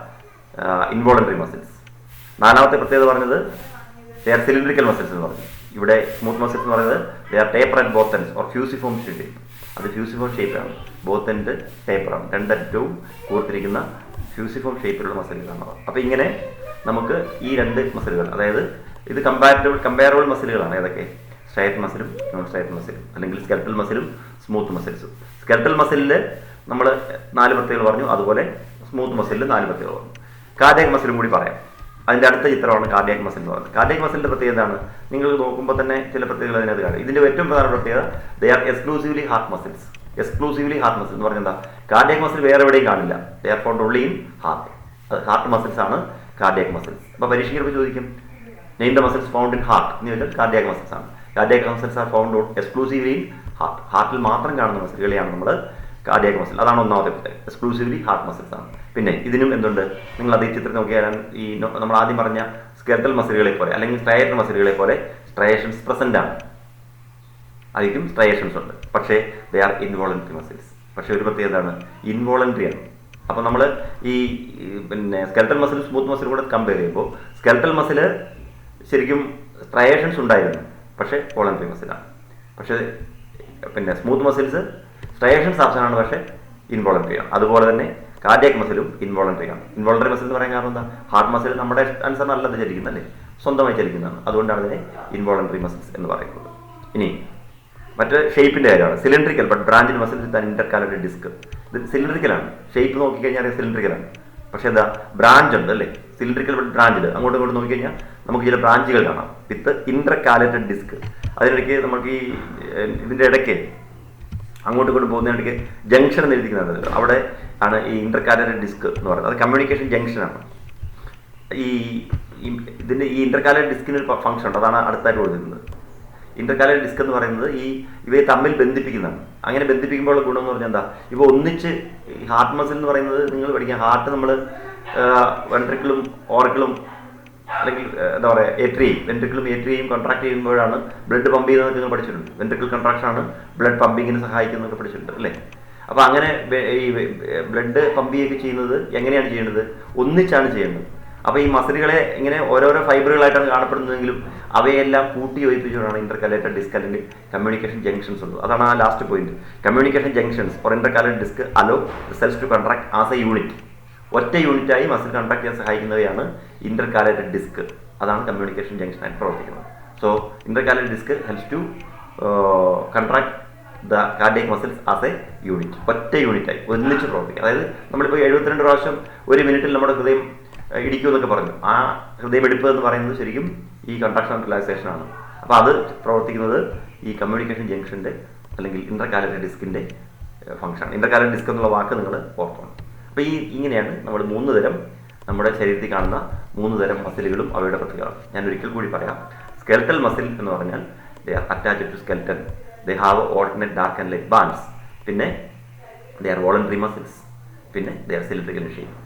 [SPEAKER 1] involuntary muscles. നാലാമത്തെ പ്രത്യേകത പറഞ്ഞത് ദേ ആർ സിലിണ്ടറിക്കൽ മസിൽസ് എന്ന് പറഞ്ഞു. ഇവിടെ സ്മൂത്ത് മസിൽസ് എന്ന് പറയുന്നത് they are taper at both ends or fusiform shape. അത് ഫ്യൂസിഫോം ഷേപ്പാണ്. ബോത്ത് എൻഡ് ടേപ്പറാണ്. രണ്ടറ്റവും കൂർത്തിരിക്കുന്ന ഫ്യൂസിഫോം ഷേപ്പിലുള്ള മസിലുകളാണ്. അപ്പോൾ ഇങ്ങനെ നമുക്ക് ഈ 2 മസിലുകൾ, അതായത് ഇത് കമ്പാരബിൾ മസിലുകളാണ്. ഏതൊക്കെ? സ്ട്രയേറ്റ് മസിലും നോൺ സ്ട്രയേറ്റ് മസിലും, അല്ലെങ്കിൽ സ്കെൽറ്റൽ മസിലും സ്മൂത്ത് മസിൽസും. സ്കെൽറ്റൽ മസിലിൽ നമ്മൾ 4 പ്രത്യേകതകൾ പറഞ്ഞു, അതുപോലെ സ്മൂത്ത് മസിലിൽ 4 പ്രത്യേകതകൾ പറഞ്ഞു. കാർഡിയാക് മസിലും കൂടി പറയാം. അതിൻ്റെ അടുത്ത ചിത്രമാണ് കാർഡിയാക് മസിൽ എന്ന് പറയുന്നത്. കാർഡിയാക് മസിലിൻ്റെ പ്രത്യേകത എന്താണ്? നിങ്ങൾ നോക്കുമ്പോൾ തന്നെ ചില പ്രത്യേകതകൾ അതിനകത്ത് കാണും. ഇതിൻ്റെ ഏറ്റവും പ്രധാന പ്രത്യേകത they are exclusively heart muscles. Exclusively heart muscle എന്ന് പറഞ്ഞാൽ എന്താ? കാർഡിയാക് മസിൽ വേറെ എവിടെയും കാണില്ല. They are found only in heart. Heart muscles ആണ് കാർഡിയാക് മസിൽസ്. അപ്പോൾ പരീക്ഷയ്ക്ക് ചോദിക്കും name the muscles found in heart എന്ന് ചോദിച്ചാൽ കാർഡിയാക് മസിൽസ് ആണ്. Cardiac muscles are found exclusively in heart. ഹാർട്ടിൽ മാത്രം കാണുന്ന മസിലുകളെയാണ് നമ്മൾ കാർഡിയാക് മസിൽ. അതാണ് ഒന്നാമത്തെ പ്രത്യേകത. എക്സ്ക്ലൂസീവ്ലി ഹാർട്ട് മസിൽസ് ആണ്. പിന്നെ ഇതിനും എന്തുണ്ട്? നിങ്ങൾ അതേ ചിത്രം നോക്കിയാൽ ഈ നമ്മൾ ആദ്യം പറഞ്ഞ സ്കെൽറ്റൽ മസിലുകളെ പോലെ അല്ലെങ്കിൽ സ്ട്രയേറ്റഡ് മസിലുകളെ പോലെ സ്ട്രയേഷൻസ് പ്രസന്റ് ആണ്. അതിലും സ്ട്രയേഷൻസ് ഉണ്ട്. പക്ഷേ ദേ ആർ ഇൻവോളണ്ടറി മസിൽസ്. പക്ഷേ ഒരു പ്രത്യേകത ആണ്, ഇൻവോളണ്ടറി ആണ്. അപ്പോൾ നമ്മൾ ഈ പിന്നെ സ്കെൽറ്റൽ മസിൽ സ്മൂത്ത് മസിൽ കൂടെ കമ്പയർ ചെയ്യുമ്പോൾ സ്കെൽറ്റൽ മസിൽ ശരിക്കും സ്ട്രയേഷൻസ് ഉണ്ടായിരുന്നു, പക്ഷേ വോളണ്ടറി മസിലാണ്. പക്ഷേ പിന്നെ സ്മൂത്ത് മസിൽസ് സ്ട്രയേഷൻസ് ആപ്ഷനാണ്, പക്ഷേ ഇൻവോളണ്ടറി ആണ്. അതുപോലെ തന്നെ കാർഡിയാക് മസിലും ഇൻവോളണ്ടറി ആണ്. ഇൻവോളണ്ടറി മസിൽ എന്ന് പറയാൻ കാരണം എന്താ? ഹാർട്ട് മസിൽ നമ്മുടെ അനുസരണം അല്ലത് ചലിക്കുന്നല്ലേ, സ്വന്തമായി ചലിക്കുന്നതാണ്. അതുകൊണ്ടാണ് ഇതിനെ ഇൻവോളണ്ടറി മസിൽസ് എന്ന് പറയുന്നത്. ഇനി മറ്റേ ഷേപ്പിൻ്റെ കാര്യമാണ്. Cylindrical but branching muscle with intercalary disc. ഇത് സിലിണ്ട്രിക്കലാണ്. ഷേപ്പ് നോക്കിക്കഴിഞ്ഞാൽ സിലിണ്ട്രിക്കലാണ്. പക്ഷേ എന്താ? ബ്രാഞ്ച് ഉണ്ട് അല്ലേ? സിലിണ്ട്രിക്കൽ ബട്ട് ബ്രാഞ്ചിൽ അങ്ങോട്ടും ഇങ്ങോട്ട് നോക്കിക്കഴിഞ്ഞാൽ നമുക്ക് ചില ബ്രാഞ്ചുകൾ കാണാം വിത്ത് ഇന്റർകാലേറ്റഡ് ഡിസ്ക്. അതിനിടയ്ക്ക് നമുക്ക് ഈ ഇതിൻ്റെ ഇടയ്ക്ക് അങ്ങോട്ടും ഇങ്ങോട്ടും പോകുന്നതിനിടയ്ക്ക് ജംഗ്ഷൻ എന്ന് എഴുതിക്കുന്നുണ്ട്. അവിടെ ആണ് ഈ ഇന്റർകാലേറ്റഡ് ഡിസ്ക് എന്ന് പറയുന്നത്. അത് കമ്മ്യൂണിക്കേഷൻ ജംഗ്ഷനാണ്. ഇതിൻ്റെ ഈ ഇന്റർകാലേറ്റഡ് ഡിസ്കിന് ഒരു ഫംഗ്ഷൻ ഉണ്ട്. അതാണ് അടുത്തായിട്ട് കൊടുക്കുന്നത്. ഇന്റർകാലേറ്റഡ് ഡിസ്ക് എന്ന് പറയുന്നത് ഇവയെ തമ്മിൽ ബന്ധിപ്പിക്കുന്നതാണ്. അങ്ങനെ ബന്ധിപ്പിക്കുമ്പോൾ ഗുണം എന്ന് പറഞ്ഞാൽ എന്താ? ഇവ ഒന്നിച്ച് ഹാർട്ട് മസിൽ എന്ന് പറയുന്നത് നിങ്ങൾ പഠിക്കുക. ഹാർട്ട് നമ്മൾ വെൻട്രിക്കിളും ഓറക്കിളും അല്ലെങ്കിൽ എന്താ പറയുക ഏട്രിയയും വെൻട്രിക്കിളും ഏട്രിയയും കോൺട്രാക്ട് ചെയ്യുമ്പോഴാണ് ബ്ലഡ് പമ്പ് ചെയ്യുന്നതൊക്കെ നിങ്ങൾ പഠിച്ചിട്ടുണ്ട്. വെൻട്രിക്കിൾ കോൺട്രാക്ഷൻ ആണ് ബ്ലഡ് പമ്പിങ്ങിന് സഹായിക്കുന്നതൊക്കെ പഠിച്ചിട്ടുണ്ട് അല്ലേ? അപ്പോൾ അങ്ങനെ ഈ ബ്ലഡ് പമ്പ് ചെയ്യുകയൊക്കെ ചെയ്യുന്നത് എങ്ങനെയാണ് ചെയ്യേണ്ടത്? ഒന്നിച്ചാണ് ചെയ്യേണ്ടത്. അപ്പോൾ ഈ മസിലുകളെ ഇങ്ങനെ ഓരോരോ ഫൈബറുകളായിട്ടാണ് കാണപ്പെടുന്നതെങ്കിലും അവയെല്ലാം കൂട്ടി യോജിപ്പിച്ചുകൊണ്ടാണ് ഇന്റർകാലേറ്റഡ് ഡിസ്ക് അല്ലെങ്കിൽ കമ്മ്യൂണിക്കേഷൻ ജംഗ്ഷൻസ് ഉള്ളത്. അതാണ് ആ last point. Communication junctions for intercalated disc allow cells to contract as a unit. ഒറ്റ യൂണിറ്റായി മസിൽ കോൺട്രാക്ട് ചെയ്യാൻ സഹായിക്കുന്നവയാണ് ഇന്റർകാലേറ്റഡ് ഡിസ്ക്. അതാണ് കമ്മ്യൂണിക്കേഷൻ ജംഗ്ഷനായിട്ട് പ്രവർത്തിക്കുന്നത്. So intercalated disc helps to contract the cardiac muscles as a unit. ഒറ്റ യൂണിറ്റായി ഒന്നിച്ച് പ്രവർത്തിക്കുക. അതായത് നമ്മളിപ്പോൾ 72 പ്രാവശ്യം ഒരു മിനിറ്റിൽ നമ്മുടെ ഹൃദയം ഇടിക്കുമെന്നൊക്കെ പറഞ്ഞു. ആ ഹൃദയമെടുപ്പ് എന്ന് പറയുന്നത് ശരിക്കും ഈ കൺട്രാക്ഷൻ റിലാക്സേഷൻ ആണ്. അപ്പോൾ അത് പ്രവർത്തിക്കുന്നത് ഈ കമ്മ്യൂണിക്കേഷൻ ജംഗ്ഷൻ്റെ അല്ലെങ്കിൽ ഇന്റർകാലേറ്റഡ് ഡിസ്കിൻ്റെ ഫംഗ്ഷൻ. ഇന്റർകാലേറ്റഡ് ഡിസ്ക് എന്നുള്ള വാക്ക് നിങ്ങൾ ഓർക്കണം. അപ്പോൾ ഇങ്ങനെയാണ് നമ്മൾ 3 തരം നമ്മുടെ ശരീരത്തിൽ കാണുന്ന 3 തരം മസിലുകളും അവയുടെ പ്രത്യേകതകളും. ഞാൻ ഒരിക്കൽ കൂടി പറയാം. സ്കെൽറ്റൽ മസിൽ എന്ന് പറഞ്ഞാൽ they are attached to skeleton. They have alternate dark and light bands. പിന്നെ ദേ ആർ വോളണ്ടറി മസിൽസ്. പിന്നെ they are cylindrical in shape.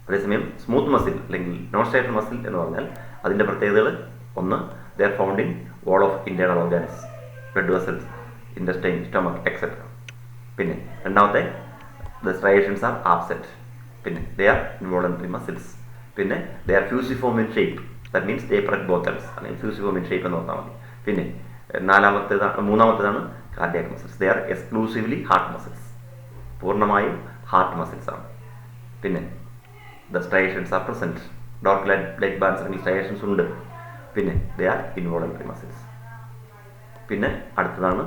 [SPEAKER 1] അതേസമയം സ്മൂത്ത് മസിൽ അല്ലെങ്കിൽ നോൺ സ്ട്രൈറ്റഡ് മസിൽ എന്ന് പറഞ്ഞാൽ അതിൻ്റെ പ്രത്യേകതകൾ: ഒന്ന്, they are found in wall of internal organs, blood vessels, intestine, stomach etcetera. പിന്നെ രണ്ടാമത്തെ, ദ സ്ട്രയേഷൻസ് ആർ ആബ്സെന്റ്. പിന്നെ ദേ ആർ ഇൻവോളണ്ടറി മസിൽസ്. പിന്നെ they are fusiform in shape. That means taper at both ends, അല്ലെങ്കിൽ fusiform in shape എന്ന് പറഞ്ഞാൽ മതി. പിന്നെ മൂന്നാമത്തേതാണ് cardiac muscles. They are exclusively heart muscles. പൂർണ്ണമായും ഹാർട്ട് മസിൽസ് ആണ്. പിന്നെ the striations are present. Dark light bands അല്ലെങ്കിൽ സ്ട്രയേഷൻസ് ഉണ്ട്. പിന്നെ ദേ ആർ ഇൻവോളണ്ടറി മസിൽസ്. പിന്നെ അടുത്തതാണ്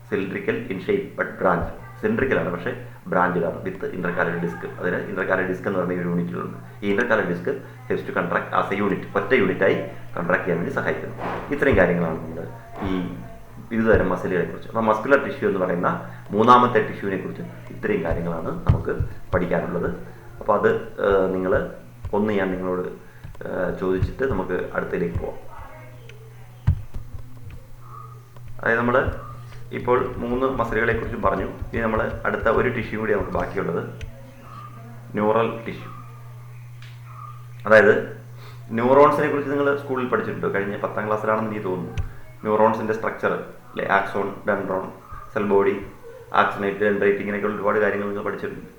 [SPEAKER 1] cylindrical in shape but branch. സിലിണ്ടറിക്കലാണ് പക്ഷേ ബ്രാഞ്ചിലാണ് വിത്ത് ഇന്റർകാലേറ്റഡ് ഡിസ്ക്. അതിന് ഇന്റർകാലേറ്റഡ് ഡിസ്ക് എന്ന് പറഞ്ഞ ഒരു യൂണിറ്റിലുണ്ട്. ഈ intercalated disc helps to contract as a unit. ഒറ്റ യൂണിറ്റായി കോൺട്രാക്ട് ചെയ്യാൻ വേണ്ടി സഹായിക്കുന്നു. ഇത്രയും കാര്യങ്ങളാണ് നമ്മൾ ഈ വിവിധതരം മസിലുകളെ കുറിച്ച്. അപ്പോൾ മസ്കുലർ ടിഷ്യൂ എന്ന് പറയുന്ന മൂന്നാമത്തെ ടിഷ്യൂവിനെ കുറിച്ച് ഇത്രയും കാര്യങ്ങളാണ് നമുക്ക് പഠിക്കാനുള്ളത്. അപ്പോൾ അത് ഞാൻ നിങ്ങളോട് ചോദിച്ചിട്ട് നമുക്ക് അടുത്തതിലേക്ക് പോവാം. അതായത് നമ്മൾ ഇപ്പോൾ 3 മസിലുകളെ കുറിച്ചും പറഞ്ഞു. ഇനി നമ്മൾ അടുത്ത ഒരു ടിഷ്യൂ കൂടി നമുക്ക് ബാക്കിയുള്ളത് ന്യൂറൽ ടിഷ്യൂ. അതായത് ന്യൂറോൺസിനെ കുറിച്ച് നിങ്ങൾ സ്കൂളിൽ പഠിച്ചിട്ടുണ്ടോ? കഴിഞ്ഞ 10ാം ക്ലാസ്സിലാണെന്ന് എനിക്ക് തോന്നുന്നു. ന്യൂറോൺസിൻ്റെ സ്ട്രക്ചർ അല്ലെ, ആക്സോൺ, ഡെൻഡ്രോൺ, സെൽ ബോഡി, ആക്സനേറ്റ്, ഡെൻഡ്രൈറ്റ്, ഇങ്ങനെയൊക്കെയുള്ള ഒരുപാട് കാര്യങ്ങൾ നിങ്ങൾ പഠിച്ചിട്ടുണ്ട്.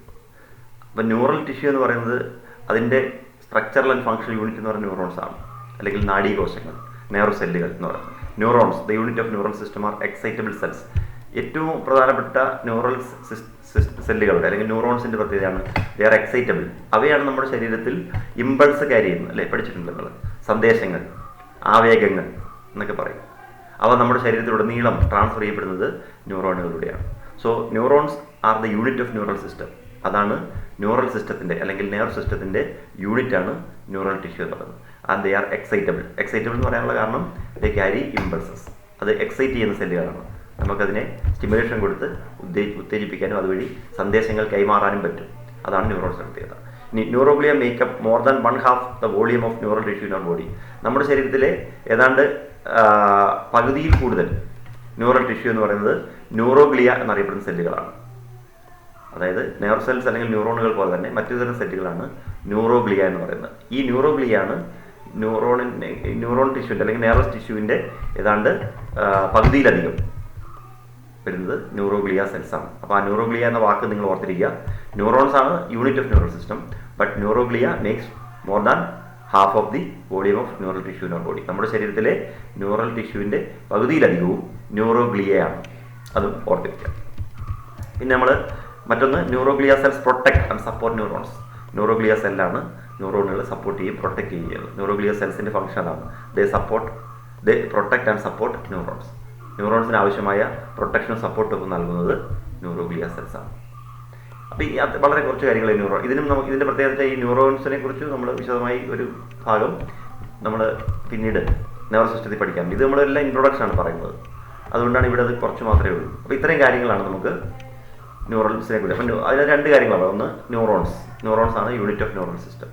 [SPEAKER 1] അപ്പം ന്യൂറൽ ടിഷ്യൂ എന്ന് പറയുന്നത് അതിൻ്റെ സ്ട്രക്ചറൽ ആൻഡ് ഫങ്ഷണൽ യൂണിറ്റ് എന്ന് പറയുന്ന ന്യൂറോൺസ് ആണ്, അല്ലെങ്കിൽ നാഡീകോശങ്ങൾ, നെർവ് സെല്ലുകൾ എന്ന് പറയുന്നത്. Neurons, the unit of neural system are excitable cells. ഏറ്റവും പ്രധാനപ്പെട്ട ന്യൂറൽ സെല്ലുകളുടെ അല്ലെങ്കിൽ ന്യൂറോൺസിൻ്റെ പ്രത്യേകതയാണ് ദേ ആർ എക്സൈറ്റബിൾ. അവയാണ് നമ്മുടെ ശരീരത്തിൽ ഇമ്പൾസ് ക്യാരി ചെയ്യുന്നത് അല്ലേ, പഠിച്ചിട്ടുണ്ട് നിങ്ങൾ. സന്ദേശങ്ങൾ, ആവേഗങ്ങൾ എന്നൊക്കെ പറയും. അവ നമ്മുടെ ശരീരത്തിലുടനീളം ട്രാൻസ്ഫർ ചെയ്യപ്പെടുന്നത് ന്യൂറോണുകളിലൂടെയാണ്. So neurons are the unit of neural system. അതാണ് ന്യൂറൽ സിസ്റ്റത്തിൻ്റെ അല്ലെങ്കിൽ നെർവ് സിസ്റ്റത്തിൻ്റെ യൂണിറ്റാണ് ന്യൂറൽ ടിഷ്യൂ എന്ന് പറയുന്നത്. And they are excitable. Excitable എന്ന് പറയാനുള്ള കാരണം ദേ ക്യാരി ഇമ്പൾസസ്. അത് എക്സൈറ്റ് ചെയ്യുന്ന സെല്ലുകളാണ്. നമുക്കതിനെ സ്റ്റിമുലേഷൻ കൊടുത്ത് ഉത്തേജിപ്പിക്കാനും അതുവഴി സന്ദേശങ്ങൾ കൈമാറാനും പറ്റും. അതാണ് ന്യൂറോൺസിൻ്റെ പ്രത്യേകത. ഇനി neuroglia make up more than 1/2 the volume of neural tissue in our body. നമ്മുടെ ശരീരത്തിലെ ഏതാണ്ട് പകുതിയിൽ കൂടുതൽ ന്യൂറൽ ടിഷ്യൂ എന്ന് പറയുന്നത് ന്യൂറോഗ്ലിയ എന്നറിയപ്പെടുന്ന സെല്ലുകളാണ്. അതായത് നെർവ് സെൽസ് അല്ലെങ്കിൽ ന്യൂറോണുകൾ പോലെ തന്നെ മറ്റു തരം സെല്ലുകളാണ് ന്യൂറോഗ്ലിയ എന്ന് പറയുന്നത്. ഈ ന്യൂറോഗ്ലിയാണ് ന്യൂറോൺ ടിഷ്യൂവിൻ്റെ അല്ലെങ്കിൽ നെർവസ് ടിഷ്യൂവിൻ്റെ ഏതാണ്ട് പകുതിയിലധികം വരുന്നത് ന്യൂറോഗ്ലിയ സെൽസ് ആണ്. അപ്പോൾ ആ ന്യൂറോഗ്ലിയ എന്ന വാക്ക് നിങ്ങൾ ഓർത്തിരിക്കുക. ന്യൂറോൺസ് ആണ് unit of neural system, but neuroglia makes more than half of the volume of neural tissue in our body. നമ്മുടെ ശരീരത്തിലെ ന്യൂറൽ ടിഷ്യൂവിൻ്റെ പകുതിയിലധികവും ന്യൂറോഗ്ലിയയാണ്. അതും ഓർത്തിരിക്കുക. പിന്നെ നമ്മൾ മറ്റൊന്ന് neuroglia cells protect and support neurons. Neuroglia സെല്ലാണ് ന്യൂറോണുകൾ സപ്പോർട്ട് ചെയ്യും, പ്രൊട്ടക്ട് ചെയ്യുന്നത്. ന്യൂറോഗ്ലിയ സെൽസിൻ്റെ ഫംഗ്ഷൻ അതാണ്. They protect and support neurons. ന്യൂറോൺസിന് ആവശ്യമായ പ്രൊട്ടക്ഷനും സപ്പോർട്ടും ഒക്കെ നൽകുന്നത് ന്യൂറോഗ്ലിയ സെൽസ് ആണ്. അപ്പോൾ ഈ വളരെ കുറച്ച് കാര്യങ്ങൾ ഇതിൻ്റെ പ്രത്യേകത ഈ ന്യൂറോൺസിനെ കുറിച്ച് നമ്മൾ വിശദമായി ഒരു ഭാഗം നമ്മൾ പിന്നീട് നെർവ് സിസ്റ്റത്തിൽ പഠിക്കാം. ഇത് നമ്മളെല്ലാം ഇൻട്രൊഡക്ഷനാണ് പറയുന്നത്, അതുകൊണ്ടാണ് ഇവിടെ അത് കുറച്ച് മാത്രമേ ഉള്ളൂ. അപ്പോൾ ഇത്രയും കാര്യങ്ങളാണ് നമുക്ക് ന്യൂറൽസിനെ കുറിച്ച്. അപ്പം അതിന് രണ്ട് കാര്യങ്ങളാണ്. ഒന്ന് ന്യൂറോൺസ് ആണ് യൂണിറ്റ് ഓഫ് ന്യൂറൽ സിസ്റ്റം.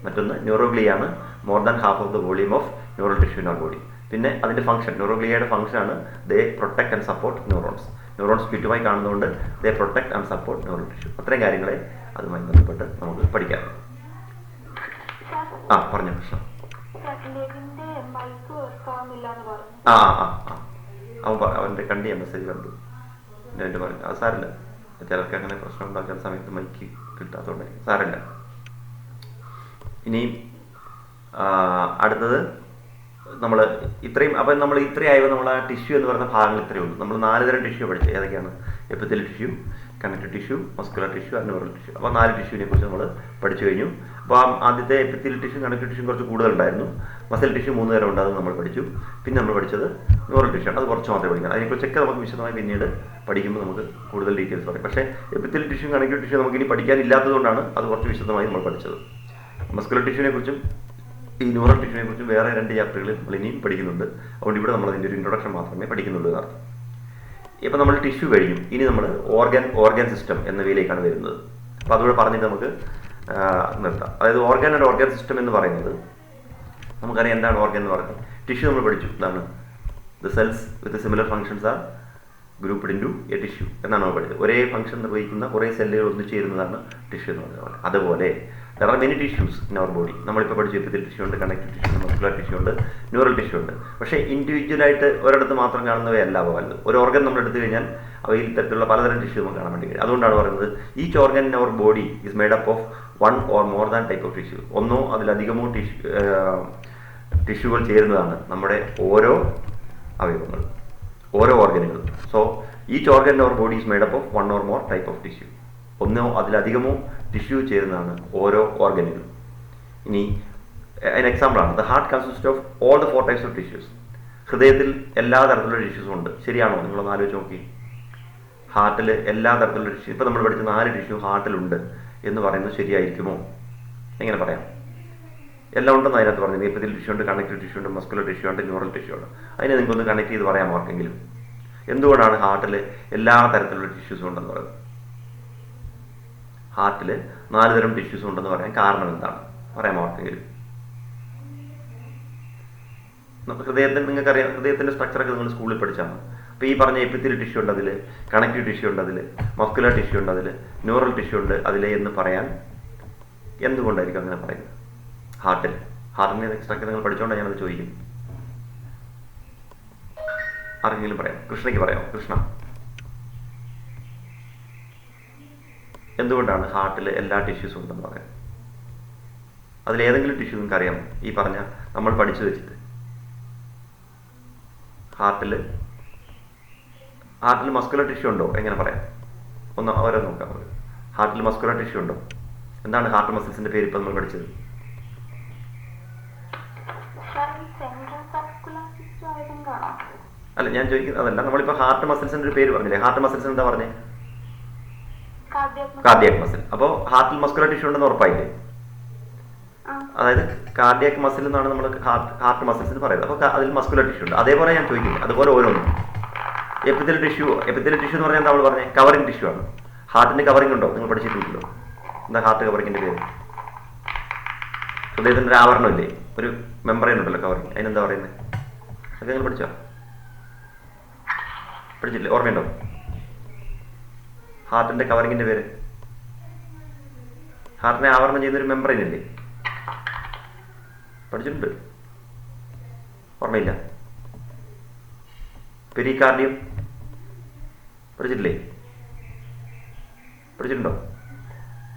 [SPEAKER 1] മറ്റൊന്ന് ന്യൂറോഗ്ലിയ ആണ് more than half of the volume of neural tissue in our body. പിന്നെ അതിൻ്റെ ഫംഗ്ഷൻ, ന്യൂറോഗ്ലിയയുടെ ഫംഗ്ഷനാണ് they protect and support neurons. Neurons ചുറ്റുമായി കാണുന്നതുകൊണ്ട് they protect and support neural tissue. അത്രയും കാര്യങ്ങളെ അതുമായി ബന്ധപ്പെട്ട് നമുക്ക് പഠിക്കാം. പറഞ്ഞ പ്രശ്നം അവൻ്റെ കണ്ടി മെസ്സേജ് കണ്ടു. എൻ്റെ പറഞ്ഞു അത് സാരില്ല, ചിലർക്ക് അങ്ങനെ പ്രശ്നം ഉണ്ടാക്കുന്ന സമയത്ത് മൈക്ക് കിട്ടാത്തതുകൊണ്ടായിരിക്കും. സാരമില്ല. ഇനിയും അടുത്തത് നമ്മൾ ഇത്രയായപ്പോൾ നമ്മൾ ആ ടിഷ്യൂ എന്ന് പറയുന്ന ഭാഗങ്ങൾ ഇത്രയേ ഉള്ളൂ. നമ്മൾ 4 തരം ടിഷ്യൂ പഠിച്ചു. ഏതൊക്കെയാണ്? Epithelial tissue, connective tissue, muscular tissue, neural tissue. അപ്പോൾ 4 ടിഷ്യൂവിനെ കുറിച്ച് നമ്മൾ പഠിച്ചു കഴിഞ്ഞു. അപ്പോൾ ആദ്യത്തെ എപ്പിത്തലിയൽ ടിഷ്യൂ, കണക്റ്റീവ് ടിഷ്യൂ കുറച്ച് കൂടുതലുണ്ടായിരുന്നു. മസിൽ ടിഷ്യൂ 3 തരം ഉണ്ട്, അത് നമ്മൾ പഠിച്ചു. പിന്നെ നമ്മൾ പഠിച്ചത് ന്യൂറൽ ടിഷ്യൂ ആണ്. അത് കുറച്ച് മാത്രമേ പഠിക്കണം. അതിനെക്കുറിച്ചൊക്കെ നമുക്ക് വിശദമായി പിന്നീട് പഠിക്കുമ്പോൾ നമുക്ക് കൂടുതൽ ഡീറ്റെയിൽസ് പറയും. പക്ഷേ എപ്പിത്തലിയൽ ടിഷ്യൂ, കണക്റ്റീവ് ടിഷ്യൂ നമുക്കിനി പഠിക്കാനില്ലാത്തതുകൊണ്ടാണ് അത് കുറച്ച് വിശദമായി നമ്മൾ പഠിച്ചത്. മസ്കുലർ ടിഷ്യൂവിനെ കുറിച്ചും ഈ ന്യൂറൽ ടിഷ്യൂവിനെ കുറിച്ചും വേറെ 2 ചാപ്റ്ററുകൾ നമ്മൾ ഇനിയും പഠിക്കുന്നുണ്ട്. അതുകൊണ്ട് ഇവിടെ നമ്മൾ അതിൻ്റെ ഒരു ഇൻട്രൊഡക്ഷൻ മാത്രമേ പഠിക്കുന്നുള്ളൂ എന്നർത്ഥം. ഇപ്പം നമ്മൾ ടിഷ്യൂ കഴിഞ്ഞു. ഇനി നമ്മൾ ഓർഗൻ സിസ്റ്റം എന്നിവയിലേക്കാണ് വരുന്നത്. അപ്പോൾ അതുകൂടെ പറഞ്ഞിട്ട് നമുക്ക് നിർത്താം. അതായത് ഓർഗൻ സിസ്റ്റം എന്ന് പറയുന്നത് നമുക്കറിയാം എന്താണ് ഓർഗൻ എന്ന് പറയുന്നത്. ടിഷ്യൂ നമ്മൾ പഠിച്ചു. ഇതാണ് the cells with similar functions are grouped into a tissue എന്നാണ് നമ്മൾ പഠിച്ചത്. ഒരേ ഫംഗ്ഷൻ നിർവഹിക്കുന്ന കുറേ സെല്ലുകൾ ഒന്നു ചേരുന്നതാണ് ടിഷ്യൂ എന്ന് പറയുന്നത്. അതുപോലെ there are many tissues in our body. നമ്മളിപ്പോൾ പഠിച്ചു എപ്പിത്തലിയൽ ടിഷ്യൂ ഉണ്ട്, കണക്റ്റീവ് ടിഷ്യൂ ഉണ്ട്, മസ്കുലർ ടിഷ്യൂ ഉണ്ട്, ന്യൂറൽ ടിഷ്യൂ ഉണ്ട്. പക്ഷേ ഇൻഡിവിജ്വലായിട്ട് ഒരിടത്ത് മാത്രം കാണുന്നവയല്ല വലുത്. ഒരു ഓർഗൻ നമ്മൾ എടുത്തു കഴിഞ്ഞാൽ അവയിൽ തരത്തിലുള്ള പലതരം ടിഷ്യൂ നമുക്ക് കാണാൻ വേണ്ടി കഴിയും. അതുകൊണ്ടാണ് പറയുന്നത് each organ in our body is made up of 1 or more than type of tissue. ഒന്നോ അതിലധികമോ ടിഷ്യൂകൾ ചേരുന്നതാണ് നമ്മുടെ ഓരോ അവയവങ്ങളും, ഓരോ ഓർഗനുകളും. So each organ in our body is made up of 1 or more type of tissue. ഒന്നോ അതിലധികമോ ടിഷ്യൂ ചേരുന്നതാണ് ഓരോ ഓർഗനുകളും. ഇനി അതിന് എക്സാമ്പിളാണ് the heart consist of all the 4 types of tissues. ഹൃദയത്തിൽ എല്ലാ തരത്തിലുള്ള ടിഷ്യൂസും ഉണ്ട്. ശരിയാണോ? നിങ്ങളൊന്ന് ആലോചിച്ച് നോക്കി. ഹാർട്ടിൽ എല്ലാ തരത്തിലുള്ള ടിഷ്യൂ, ഇപ്പോൾ നമ്മൾ പഠിച്ച 4 ടിഷ്യൂ ഹാർട്ടിലുണ്ട് എന്ന് പറയുന്നത് ശരിയായിരിക്കുമോ? എങ്ങനെ പറയാം? എല്ലാം ഉണ്ടെന്ന് അതിനകത്ത് പറഞ്ഞത്. എപ്പിത്തലിയൽ ടിഷ്യൂ ഉണ്ട്, കണക്റ്റീവ് ടിഷ്യൂ ഉണ്ട്, മസ്കുലർ ടിഷ്യൂ ഉണ്ട്, ന്യൂറൽ ടിഷ്യൂ ഉണ്ട്. അതിനെ നിങ്ങൾക്കൊന്ന് കണക്ട് ചെയ്ത് പറയാം ആർക്കെങ്കിലും. എന്തുകൊണ്ടാണ് ഹാർട്ടിൽ എല്ലാ തരത്തിലുള്ള ടിഷ്യൂസും ഉണ്ടെന്ന് പറയുന്നത്? ഹാർട്ടിൽ 4 തരം ടിഷ്യൂസ് ഉണ്ടെന്ന് പറയാൻ കാരണം എന്താണ്? പറയാൻ ആർക്കെങ്കിലും. ഹൃദയത്തിന് നിങ്ങൾക്കറിയാം, ഹൃദയത്തിൻ്റെ സ്ട്രക്ചറൊക്കെ നിങ്ങൾ സ്കൂളിൽ പഠിച്ചാണ്. അപ്പോൾ ഈ പറഞ്ഞ എപ്പിത്തലിയൽ ടിഷ്യൂ ഉണ്ട് അതിൽ, കണക്റ്റീവ് ടിഷ്യൂ ഉണ്ട് അതിൽ, മസ്കുലർ ടിഷ്യൂ ഉണ്ട് അതിൽ, ന്യൂറൽ ടിഷ്യൂ ഉണ്ട് അതിൽ എന്ന് പറയാൻ എന്തുകൊണ്ടായിരിക്കും അങ്ങനെ പറയുന്നത്? ഹാർട്ടിൻ്റെ സ്ട്രക്ചർ നിങ്ങൾ പഠിച്ചുകൊണ്ടാണ് ഞാനത് ചോദിക്കും. ആർക്കെങ്കിലും പറയാം? കൃഷ്ണയ്ക്ക് പറയാമോ? കൃഷ്ണ, എന്തുകൊണ്ടാണ് ഹാർട്ടിൽ എല്ലാ ടിഷ്യൂസും ഉണ്ടെന്ന് പറയാം? അതിലേതെങ്കിലും ടിഷ്യൂ നിങ്ങൾക്ക് അറിയാമോ? ഈ പറഞ്ഞ നമ്മൾ പഠിച്ചു വെച്ചിട്ട് ഹാർട്ടിൽ മസ്കുലർ ടിഷ്യൂ ഉണ്ടോ? എങ്ങനെ പറയാം? ഒന്ന് ഓരോ നോക്കാം. ഹാർട്ടിൽ മസ്കുലർ ടിഷ്യൂ ഉണ്ടോ? എന്താണ് ഹാർട്ട് മസിൽസിന്റെ പേര് ഇപ്പം നമ്മൾ പഠിച്ചത്? അല്ല, ഞാൻ ചോദിക്കുന്നത് അതല്ല. നമ്മളിപ്പോൾ ഹാർട്ട് മസിൽസിന്റെ ഒരു പേര് പറഞ്ഞില്ലേ? ഹാർട്ട് മസിൽസ് എന്താ പറഞ്ഞേ? Cardiac muscle. അപ്പോൾ ഹാർട്ടിൽ മസ്കുലർ ടിഷ്യൂ ഉണ്ടെന്ന് ഉറപ്പായില്ലേ? അതായത് കാർഡിയാക് മസിൽ എന്നാണ് നമ്മൾ ഹാർട്ട് മസിൽസ് എന്ന് പറയുന്നത്. അപ്പോൾ അതിൽ മസ്കുലർ ടിഷ്യൂ ഉണ്ട്. അതേപോലെ ഞാൻ ചോദിക്കുന്നത് അതുപോലെ ഓരോന്നും. എപ്പിത്തൽ ടിഷ്യൂ എന്ന് പറഞ്ഞാൽ നമ്മൾ പറഞ്ഞത് കവറിംഗ് ടിഷ്യൂ ആണ്. ഹാർട്ടിൻ്റെ കവറിംഗ് ഉണ്ടോ? നിങ്ങൾ പഠിച്ചിട്ടുണ്ടല്ലോ. എന്താ ഹാർട്ട് കവറിങ്ങിൻ്റെ പേര്? ഹൃദയത്തിൻ്റെ ഒരു ആവരണമില്ലേ, ഒരു മെമ്പറൈൻ ഉണ്ടല്ലോ കവറിങ്, അതിനെന്താ പറയുന്നത്? അതൊക്കെ നിങ്ങൾ പഠിച്ചില്ലേ? ഓർമ്മയുണ്ടോ ഹാർട്ടിൻ്റെ കവറിങ്ങിൻ്റെ പേര്? ഹാർട്ടിനെ ആവരണം ചെയ്യുന്നൊരു മെമ്പറൈൻ ഇല്ലേ? പഠിച്ചിട്ടുണ്ട്? ഓർമ്മയില്ല? പെരികാർഡിയം പഠിച്ചിട്ടില്ലേ? പഠിച്ചിട്ടുണ്ടോ?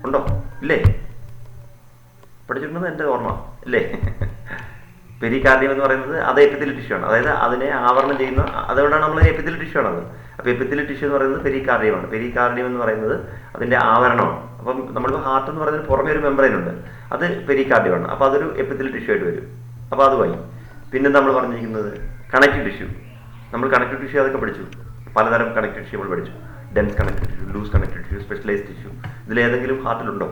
[SPEAKER 1] ഉണ്ടോ? ഇല്ലേ? പഠിച്ചിട്ടുണ്ടെന്ന് എൻ്റെ ഓർമ്മ ഇല്ലേ? പെരികാർഡിയം എന്ന് പറയുന്നത് അത് എപ്പിത്തൽ ടിഷ്യൂ ആണ്. അതായത് അതിനെ ആവരണം ചെയ്യുന്ന, അതുകൊണ്ടാണ് നമ്മൾ എപ്പിത്തൽ ടിഷ്യൂ ആണത്. അപ്പോൾ എപ്പിത്തൽ ടിഷ്യൂ എന്ന് പറയുന്നത് പെരികാർഡിയമാണ്. പെരികാർഡിയം എന്ന് പറയുന്നത് അതിൻ്റെ ആവരണമാണ്. അപ്പം നമ്മളിപ്പോൾ ഹാർട്ട് എന്ന് പറയുന്നത് പുറമേ ഒരു മെമ്പറൈൻ ഉണ്ട്, അത് പെരികാർഡിയമാണ്. അപ്പോൾ അതൊരു എപ്പിത്തൽ ടിഷ്യൂ ആയിട്ട് വരും. അപ്പോൾ അതുമായി പിന്നെ നമ്മൾ പറഞ്ഞിരിക്കുന്നത് കണക്റ്റീവ് ടിഷ്യൂ. നമ്മൾ കണക്റ്റീവ് ടിഷ്യൂ അതൊക്കെ പഠിച്ചു. പലതരം കണക്റ്റീവ് ടിഷ്യൂ നമ്മൾ പഠിച്ചു. Dense connective tissue, loose connective tissue, specialised tissue. ഇതിലേതെങ്കിലും ഹാർട്ടിലുണ്ടോ?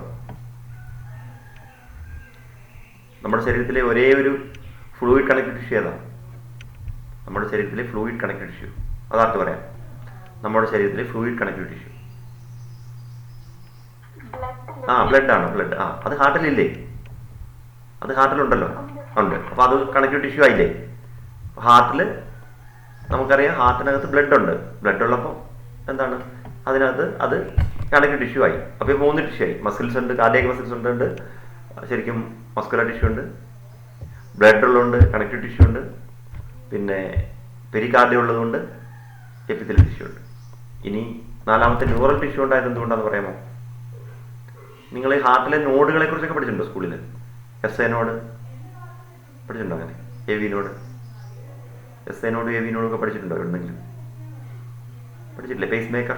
[SPEAKER 1] നമ്മുടെ ശരീരത്തിലെ ഒരേ ഒരു ഫ്ലൂയിഡ് കണക്റ്റീവ് ടിഷ്യൂ ഏതാണ്? നമ്മുടെ ശരീരത്തിലെ ഫ്ലൂയിഡ് കണക്റ്റീവ് ടിഷ്യൂ അതാർക്ക് പറയാം? നമ്മുടെ ശരീരത്തിലെ ഫ്ലൂയിഡ് കണക്റ്റീവ് ടിഷ്യൂ ബ്ലഡ് ആണ്. ബ്ലഡ് അത് ഹാർട്ടിലില്ലേ? അത് ഹാർട്ടിലുണ്ടല്ലോ, ഉണ്ട്. അപ്പോൾ അത് കണക്റ്റീവ് ടിഷ്യൂ ആയില്ലേ? ഹാർട്ടിൽ നമുക്കറിയാം ഹാർട്ടിനകത്ത് ബ്ലഡ് ഉണ്ട്. ബ്ലഡ് ഉള്ളപ്പോൾ എന്താണ് അതിനകത്ത് അത് കണക്റ്റീവ് ടിഷ്യൂ ആയി. അപ്പോൾ 3 ടിഷ്യൂ ആയി. മസിൽസ് ഉണ്ട്, കാർഡിയാക് മസിൽസ് ഉണ്ട്, ശരിക്കും മസ്കുലർ ടിഷ്യൂ ഉണ്ട്, ബ്ലഡ് ഉള്ളതുകൊണ്ട് കണക്റ്റീവ് ടിഷ്യൂ ഉണ്ട്, പിന്നെ പെരികാർഡിയം ഉള്ളതുകൊണ്ട് എപ്പിത്തൽ ടിഷ്യൂ ഉണ്ട്. ഇനി 4ാമത്തെ ന്യൂറൽ ടിഷ്യൂ ഉണ്ടായത് എന്തുകൊണ്ടാണെന്ന് പറയാമോ? നിങ്ങൾ ഈ ഹാർട്ടിലെ നോഡുകളെ കുറിച്ചൊക്കെ പഠിച്ചിട്ടുണ്ടോ സ്കൂളിൽ? SA നോഡ് പഠിച്ചിട്ടുണ്ടോ? അങ്ങനെ AV node, SA node, AV നോഡൊക്കെ പഠിച്ചിട്ടുണ്ടോ? എവിടെന്നെങ്കിലും പഠിച്ചിട്ടില്ലേ? പേസ് മേക്കർ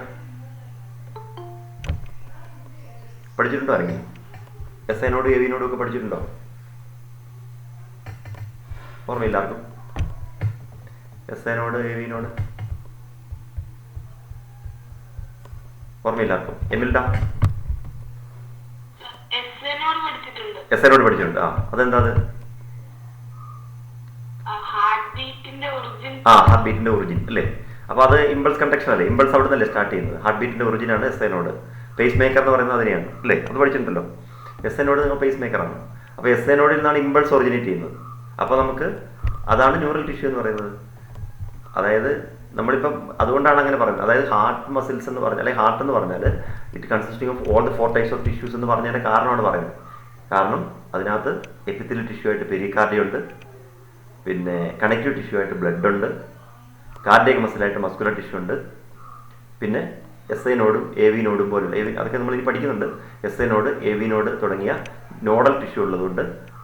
[SPEAKER 1] പഠിച്ചിട്ടുണ്ടോ ആരെങ്കിലും? SA നോഡ്, AV നോഡും ഒക്കെ പഠിച്ചിട്ടുണ്ടോ? ഓർമ്മയില്ലാർക്കും? SA നോഡ്, AV നോഡ് ഓർമ്മയില്ലാർക്കും? എമിൽഡ SA നോഡ് പഠിച്ചിട്ടുണ്ട്. അതെന്താ? അത് ഹാർട്ട് ബീറ്റിന്റെ ഒറിജിൻ അല്ലേ? അപ്പോൾ അത് ഇമ്പൾസ് കണ്ടക്ഷൻ അല്ലേ? ഇമ്പൾസ് അവിടെ നിന്നല്ലേ സ്റ്റാർട്ട് ചെയ്യുന്നത്? ഹാർട്ട് ബീറ്റിന്റെ ഒറിജിൻ ആണ് SA നോഡ്. പേസ് മേക്കർ എന്ന് പറയുന്നത് അതിനെയാണ് അല്ലേ? അത് പഠിച്ചിട്ടുണ്ടല്ലോ. SA നോഡ് നിങ്ങൾ പേസ് മേക്കറാണ്. അപ്പോൾ SA നോഡിൽ നിന്നാണ് ഇമ്പൾസ് ഒറിജിനേറ്റ് ചെയ്യുന്നത്. അപ്പോൾ നമുക്ക് അതാണ് ന്യൂറൽ ടിഷ്യൂ എന്ന് പറയുന്നത്. അതായത് നമ്മളിപ്പം അതുകൊണ്ടാണ് അങ്ങനെ പറയുന്നത്. അതായത് ഹാർട്ട് മസിൽസ് എന്ന് പറഞ്ഞാൽ, അല്ലെങ്കിൽ ഹാർട്ട് എന്ന് പറഞ്ഞാൽ it consisting of all the 4 types of tissues എന്ന് പറഞ്ഞതിൻ്റെ കാരണമാണ് പറയുന്നത്. കാരണം അതിനകത്ത് എപ്പിത്തൽ ടിഷ്യൂ ആയിട്ട് പെരികാർഡിയം ഉണ്ട്, പിന്നെ കണക്റ്റീവ് ടിഷ്യൂ ആയിട്ട് ബ്ലഡ് ഉണ്ട്, കാർഡിയാക് മസിലായിട്ട് മസ്കുലർ ടിഷ്യൂ ഉണ്ട്, പിന്നെ SA നോഡും AV നോഡും പോലുള്ള അതൊക്കെ നമ്മൾ ഇനി പഠിക്കുന്നുണ്ട്. SA നോഡ്, AV നോഡ് തുടങ്ങിയ നോഡൽ ടിഷ്യൂ ഉള്ളതുകൊണ്ട്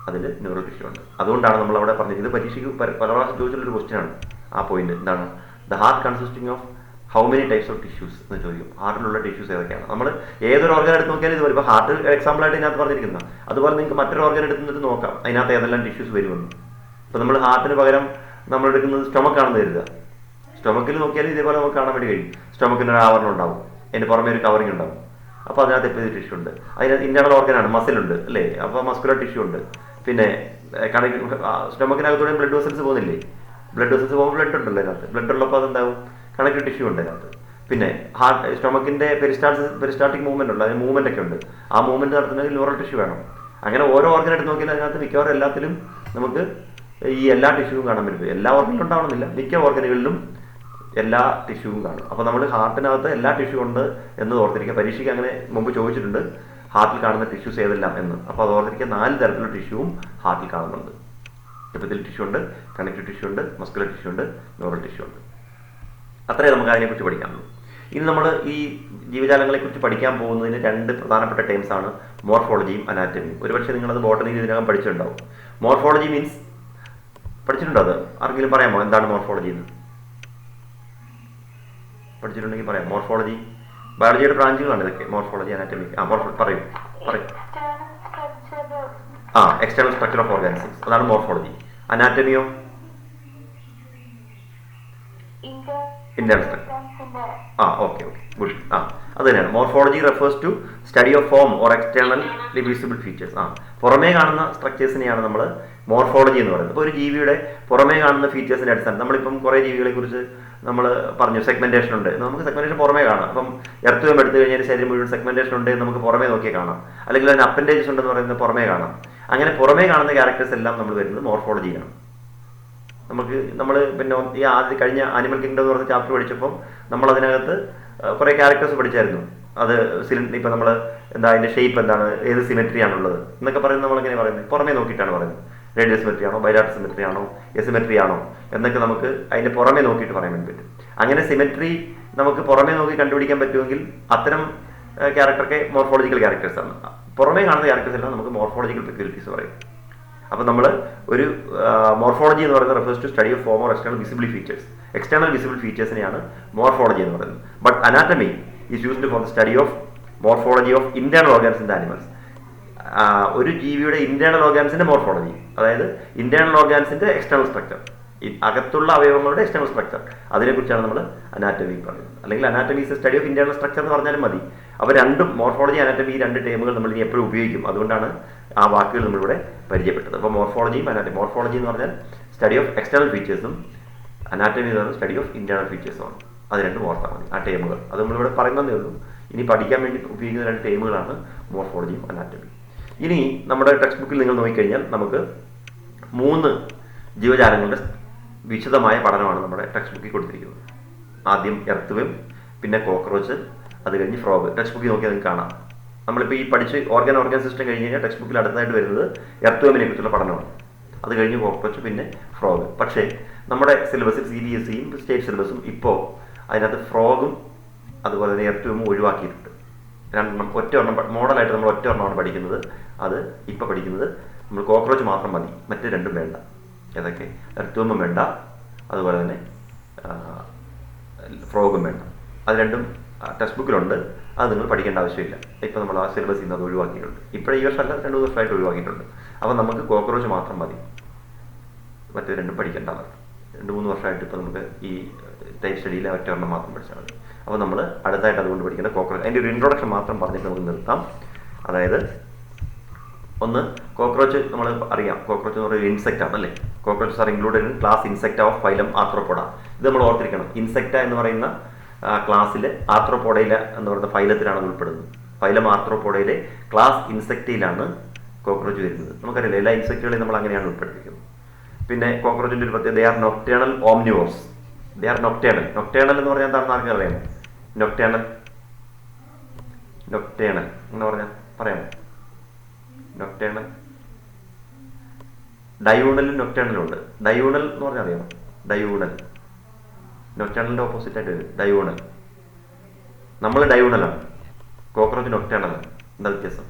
[SPEAKER 1] അതിൽ ന്യൂറൽ ടിഷ്യൂ ഉണ്ട്. അതുകൊണ്ടാണ് നമ്മൾ അവിടെ പറഞ്ഞിരിക്കുന്നത്. പരീക്ഷയ്ക്ക് പല പ്രാവശ്യം ചോദിച്ചുള്ളൊരു ക്വസ്റ്റ്യൻ ആണ് ആ പോയിന്റ്. എന്താണ്? The heart consisting of how many types of tissues എന്ന് ചോദിക്കും. ഹാർട്ടിലുള്ള ടിഷ്യൂസ് ഏതൊക്കെയാണ്? നമ്മൾ ഏതൊരു ഓർഗൻ എടുത്ത് നോക്കിയാലും ഇത് വരും. ഇപ്പോൾ ഹാർട്ട് എക്സാമ്പിളായിട്ട് ഇതിനകത്ത് പറഞ്ഞിരിക്കുന്നത്. അതുപോലെ നിങ്ങൾക്ക് മറ്റൊരു ഓർഗൻ എടുത്തിട്ട് നോക്കാം അതിനകത്ത് ഏതെല്ലാം ടിഷ്യൂസ് വരുമെന്ന്. ഇപ്പോൾ നമ്മൾ ഹാർട്ടിന് പകരം നമ്മൾ എടുക്കുന്നത് സ്റ്റൊമക്ക് ആണെന്ന് കരുതുക. സ്റ്റൊമക്കിൽ നോക്കിയാൽ ഇതേപോലെ നമുക്ക് കാണാൻ വേണ്ടി കഴിയും. സ്റ്റൊമക്കിന് ഒരു ആവരണം ഉണ്ടാവും, അതിൻ്റെ പുറമെ ഒരു കവറിങ് ഉണ്ടാവും. അപ്പോൾ അതിനകത്ത് എപ്പിത്തൽ ടിഷ്യൂ ഉണ്ട്. അതിനകത്ത് ഇന്റേണൽ ഓർഗനാണ്, മസിലുണ്ട് അല്ലേ? അപ്പോൾ മസ്കുലർ ടിഷ്യൂ ഉണ്ട്. പിന്നെ സ്റ്റൊമക്കിനകത്തൂടെ ബ്ലഡ് വെസൽസ് പോകുന്നില്ലേ? ബ്ലഡ് വെസൽസ് പോകുമ്പോൾ ബ്ലഡ് ഉണ്ടല്ലോ അതിനകത്ത്. ബ്ലഡ് ഉള്ളപ്പോൾ അതെന്താവും? കണക്റ്റീവ് ടിഷ്യൂ ഉണ്ട് അതിനകത്ത്. പിന്നെ ഹാർട്ട് സ്റ്റൊമക്കിൻ്റെ പെരിസ്റ്റാൾട്ടിക് മൂവ്മെന്റ് ഉണ്ട്, അതിന് മൂവ്മെന്റ് ഒക്കെ ഉണ്ട്. ആ മൂവ്മെന്റ് നടത്തുന്നതിൽ ന്യൂറൽ ടിഷ്യൂ വേണം. അങ്ങനെ ഓരോ ഓർഗൻ എടുത്ത് നോക്കിയാൽ അതിനകത്ത് മിക്കവാറും എല്ലാത്തിലും നമുക്ക് ഈ എല്ലാ ടിഷ്യൂവും കാണാൻ പറ്റും. എല്ലാ ഓർഗനിലും ഉണ്ടാവണമെന്നില്ല, മിക്ക ഓർഗനുകളിലും എല്ലാ ടിഷ്യൂവും കാണും. അപ്പോൾ നമ്മൾ ഹാർട്ടിനകത്ത് എല്ലാ ടിഷ്യൂ ഉണ്ട് എന്ന് ഓർത്തിരിക്കുക. പരീക്ഷയ്ക്ക് അങ്ങനെ മുമ്പ് ചോദിച്ചിട്ടുണ്ട്, ഹാർട്ടിൽ കാണുന്ന ടിഷ്യൂസ് ഏതെല്ലാം എന്ന്. അപ്പോൾ അത് ഓർത്തിരിക്കുക, 4 തരത്തിലുള്ള ടിഷ്യൂവും ഹാർട്ടിൽ കാണുന്നുണ്ട്. എപ്പിത്തൽ ടിഷ്യൂ ഉണ്ട്, കണക്റ്റീവ് ടിഷ്യൂ ഉണ്ട്, മസ്കുലർ ടിഷ്യൂ ഉണ്ട്, ന്യൂറൽ ടിഷ്യൂ ഉണ്ട്. അത്രേ നമുക്ക് അതിനെക്കുറിച്ച് പഠിക്കാനുള്ളൂ. ഇനി നമ്മൾ ഈ ജീവജാലങ്ങളെക്കുറിച്ച് പഠിക്കാൻ പോകുന്നതിന് 2 പ്രധാനപ്പെട്ട ടേംസ് ആണ് മോർഫോളജിയും അനാറ്റമിയും. ഒരുപക്ഷെ നിങ്ങളത് ബോട്ടണിയിൽ ഇതിനകം പഠിച്ചിട്ടുണ്ടാവും. മോർഫോളജി മീൻസ് പഠിച്ചിട്ടുണ്ടോ? അത് ആർക്കെങ്കിലും പറയാമോ എന്താണ് മോർഫോളജി എന്ന്? പഠിച്ചിട്ടുണ്ടെങ്കിൽ പറയാം. മോർഫോളജി ബയോളജിയുടെ ബ്രാഞ്ചുകളാണ് ഇതൊക്കെ. Morphology, anatomy. പറയൂ. എക്സ്റ്റേണൽ സ്ട്രക്ചർ ഓഫ് ഓർഗാനിസംസ്, അതാണ് മോർഫോളജി. അനാറ്റമിയോ? Internal structure. Okay good. അത് തന്നെയാണ്. Morphology refers to study of form or external visible features. പുറമേ കാണുന്ന സ്ട്രക്ചേഴ്സിനെയാണ് നമ്മൾ മോർഫോളജി എന്ന് പറയുന്നത്. അപ്പോൾ ഒരു ജീവിയുടെ പുറമേ കാണുന്ന ഫീച്ചേഴ്സിൻ്റെ അടിസ്ഥാനം നമ്മളിപ്പം കുറേ ജീവികളെ കുറിച്ച് നമ്മൾ പറഞ്ഞു, സെഗ്മെന്റേഷൻ ഉണ്ട്, നമുക്ക് സെഗ്മെന്റേഷൻ പുറമേ കാണാം. അപ്പം എർത്ത് വേം എടുത്തു കഴിഞ്ഞാൽ ശരീരം മുഴുവൻ സെഗ്മെന്റേഷൻ ഉണ്ട് നമുക്ക് പുറമേ നോക്കിയാൽ കാണാം, അല്ലെങ്കിൽ അതിന് അപ്പൻഡേജസ് ഉണ്ടെന്ന് പറയുന്നത് പുറമേ കാണാം. അങ്ങനെ പുറമേ കാണുന്ന ക്യാരക്ടേഴ്സ് എല്ലാം നമ്മൾ വരുന്നത് മോർഫോളജിയാണ്. നമ്മൾ പിന്നെ ഈ കഴിഞ്ഞ ആനിമൽ കിങ്ഡം എന്ന് പറഞ്ഞ ചാപ്റ്റർ പഠിച്ചപ്പം നമ്മൾ അതിനകത്ത് കുറേ ക്യാരക്ടേഴ്സ് പഠിച്ചായിരുന്നു. അത് ഇപ്പം നമ്മൾ എന്താ അതിൻ്റെ ഷേപ്പ് എന്താണ്, ഏത് സിമെട്രി ആണുള്ളത് എന്നൊക്കെ പറയുന്നത് നമ്മളെങ്ങനെ പറയുന്നത്, പുറമേ നോക്കിയിട്ടാണ് പറയുന്നത്. റേഡിയൽ സിമെട്രി ആണോ, ബൈലാറ്റർ സിമെട്രി ആണോ, എസിമെട്രി ആണോ എന്നൊക്കെ നമുക്ക് അതിൻ്റെ പുറമേ നോക്കിയിട്ട് പറയാൻ വേണ്ടി പറ്റും. അങ്ങനെ സിമെട്രി നമുക്ക് പുറമേ നോക്കി കണ്ടുപിടിക്കാൻ പറ്റുമെങ്കിൽ അത്തരം ക്യാരക്ടറൊക്കെ മോർഫോളജിക്കൽ ക്യാരക്ടേഴ്സാണ്. പുറമേ കാണുന്ന ക്യാരക്ടേഴ്സ് എല്ലാം നമുക്ക് മോർഫോളജിക്കൽ പെക്യൂരിറ്റീസ് പറയും. അപ്പോൾ നമ്മൾ ഒരു മോർഫോളജി എന്ന് പറയുന്നത് refers to study of form or external visible features. External visible ഫീച്ചേഴ്സിനെയാണ് മോർഫോളജി എന്ന് പറയുന്നത്. But anatomy is used for the study of morphology of internal organs in the animals. ഒരു ജീവിയുടെ ഇന്റേണൽ ഓർഗാൻസിന്റെ മോർഫോളജി, അതായത് ഇന്റേണൽ ഓർഗാൻസിന്റെ എക്സ്റ്റേണൽ സ്ട്രക്ചർ, അകത്തുള്ള അവയവങ്ങളുടെ എക്സ്റ്റേണൽ സ്ട്രക്ചർ, അതിനെക്കുറിച്ചാണ് നമ്മൾ അനാറ്റമി പറയുന്നത്. അല്ലെങ്കിൽ anatomy is study of internal structure എന്ന് പറഞ്ഞാലും മതി. അപ്പോൾ രണ്ടും മോർഫോളജി അനാറ്റമി ഈ രണ്ട് ടേമുകൾ നമ്മൾ ഇനി എപ്പോഴും ഉപയോഗിക്കും. അതുകൊണ്ടാണ് ആ വാക്കുകൾ നമ്മളിവിടെ പരിചയപ്പെട്ടത്. അപ്പോൾ മോർഫോളജിയും അനാറ്റമി, മോർഫോളജി എന്ന് പറഞ്ഞാൽ സ്റ്റഡി ഓഫ് എക്സ്റ്റേണൽ ഫീച്ചേഴ്സും അനാറ്റമി എന്ന് പറഞ്ഞാൽ സ്റ്റഡി ഓഫ് ഇന്റേണൽ ഫീച്ചേഴ്സുമാണ്. അത് രണ്ടും ഓർത്താൽ മതി ആ ടേമുകൾ. അത് നമ്മളിവിടെ പറയുന്നതേ ഉള്ളൂ. ഇനി പഠിക്കാൻ വേണ്ടി ഉപയോഗിക്കുന്ന രണ്ട് ടേമുകളാണ് മോർഫോളജിയും അനാറ്റമി. ഇനി നമ്മുടെ ടെക്സ്റ്റ് ബുക്കിൽ നിങ്ങൾ നോക്കിക്കഴിഞ്ഞാൽ നമുക്ക് 3 ജീവജാലങ്ങളുടെ വിശദമായ പഠനമാണ് നമ്മുടെ ടെക്സ്റ്റ് ബുക്കിൽ കൊടുത്തിരിക്കുന്നത്. ആദ്യം എർത്ത്, പിന്നെ കോക്രോച്ച്, അത് കഴിഞ്ഞ് ഫ്രോഗ്. ടെക്സ്റ്റ് ബുക്കിൽ നോക്കിയാൽ നിങ്ങൾക്ക് കാണാം. നമ്മളിപ്പോൾ ഈ പഠിച്ച് ഓർഗൻ സിസ്റ്റം കഴിഞ്ഞ് കഴിഞ്ഞാൽ ടെക്സ്റ്റ് ബുക്കിൽ അടുത്തായിട്ട് വരുന്നത് എർത്ത് വേമിനെ കുറിച്ചുള്ള പഠനമാണ്. അത് കഴിഞ്ഞ് കോക്രോച്ച്, പിന്നെ ഫ്രോഗ്. പക്ഷേ നമ്മുടെ സിലബസിൽ CBSEയും സ്റ്റേറ്റ് സിലബസും ഇപ്പോൾ അതിനകത്ത് ഫ്രോഗും അതുപോലെ തന്നെ എർത്ത് വേമും ഒഴിവാക്കിയിട്ടുണ്ട്. ഒറ്റ മോഡലായിട്ട് നമ്മൾ ഒറ്റ ഒരെണ്ണമാണ് പഠിക്കുന്നത്. അത് ഇപ്പോൾ പഠിക്കുന്നത് നമ്മൾ കോക്രോച്ച് മാത്രം മതി, മറ്റ് രണ്ടും വേണ്ട. ഏതൊക്കെ? എർത്ത് വേമും വേണ്ട, അതുപോലെ തന്നെ ഫ്രോഗും വേണ്ട. അത് രണ്ടും ടെക്സ്റ്റ് ബുക്കിലുണ്ട്. അത് നിങ്ങൾ പഠിക്കേണ്ട ആവശ്യമില്ല. ഇപ്പോൾ നമ്മൾ ആ സിലബസിൽ നിന്ന് അത് ഒഴിവാക്കിയിട്ടുണ്ട്. ഇപ്പോഴും ഈ വർഷമല്ല, 2 വർഷമായിട്ട് ഒഴിവാക്കിയിട്ടുണ്ട്. അപ്പോൾ നമുക്ക് കോക്രോച്ച് മാത്രം മതി, മറ്റേ രണ്ടും പഠിക്കേണ്ടതാണ്. 2-3 വർഷമായിട്ട് ഇപ്പോൾ നമുക്ക് ഈ ടൈപ്പ് സ്റ്റഡിയിലെ ഒറ്റ മാത്രം പഠിച്ചാൽ മതി. അപ്പോൾ നമ്മൾ അടുത്തായിട്ട് അതുകൊണ്ട് പഠിക്കേണ്ട കോക്രോച്ച്. അതിൻ്റെ ഒരു ഇൻട്രൊഡക്ഷൻ മാത്രം പറഞ്ഞിട്ട് നമുക്ക് നിർത്താം. അതായത് ഒന്ന്, കോക്രോച്ച് നമ്മൾ അറിയാം. കോക്രോച്ച് എന്ന് പറയുന്നത് ഇൻസെക്റ്റ് ആണ് അല്ലേ. Cockroaches are included in class Insecta of phylum Arthropoda. ഇത് നമ്മൾ ഓർത്തിരിക്കണം. ഇൻസെക്റ്റ എന്ന് പറയുന്ന ക്ലാസ്സിൽ ആർത്രോപോഡയിലെ എന്ന് പറയുന്ന ഫൈലത്തിലാണ് ഉൾപ്പെടുന്നത്. ഫൈലം ആർത്രോപോഡയിലെ ക്ലാസ് ഇൻസെക്റ്റയിലാണ് കോക്രോച്ച് വരുന്നത്. നമുക്കറിയില്ല, എല്ലാ ഇൻസെക്റ്റുകളെയും നമ്മൾ അങ്ങനെയാണ് ഉൾപ്പെടുത്തിയിരിക്കുന്നത്. പിന്നെ കോക്രോച്ചിൻ്റെ ഒരു പ്രത്യേകത, they are nocturnal omnivores. They are nocturnal. Nocturnal എന്ന് പറഞ്ഞാൽ എന്താണെന്ന് ആർക്കും അറിയാമോ? നൊക്ടേണൽ എന്ന് പറഞ്ഞാൽ പറയാമോ? നൊക്ടേണൽ, ഡയൂണലും നൊക്ടേണലും ഉണ്ട്. ഡയൂണൽ എന്ന് പറഞ്ഞാൽ അറിയാമോ? ഡയൂണൽ, നൊക്ടേണലിൻ്റെ ഓപ്പോസിറ്റ് ആയിട്ട് വരും ഡയൂണൽ. നമ്മൾ ഡയൂണലാണ്, കോക്രോച്ച് നൊക്ടേണലാണ്. എന്താ വ്യത്യാസം?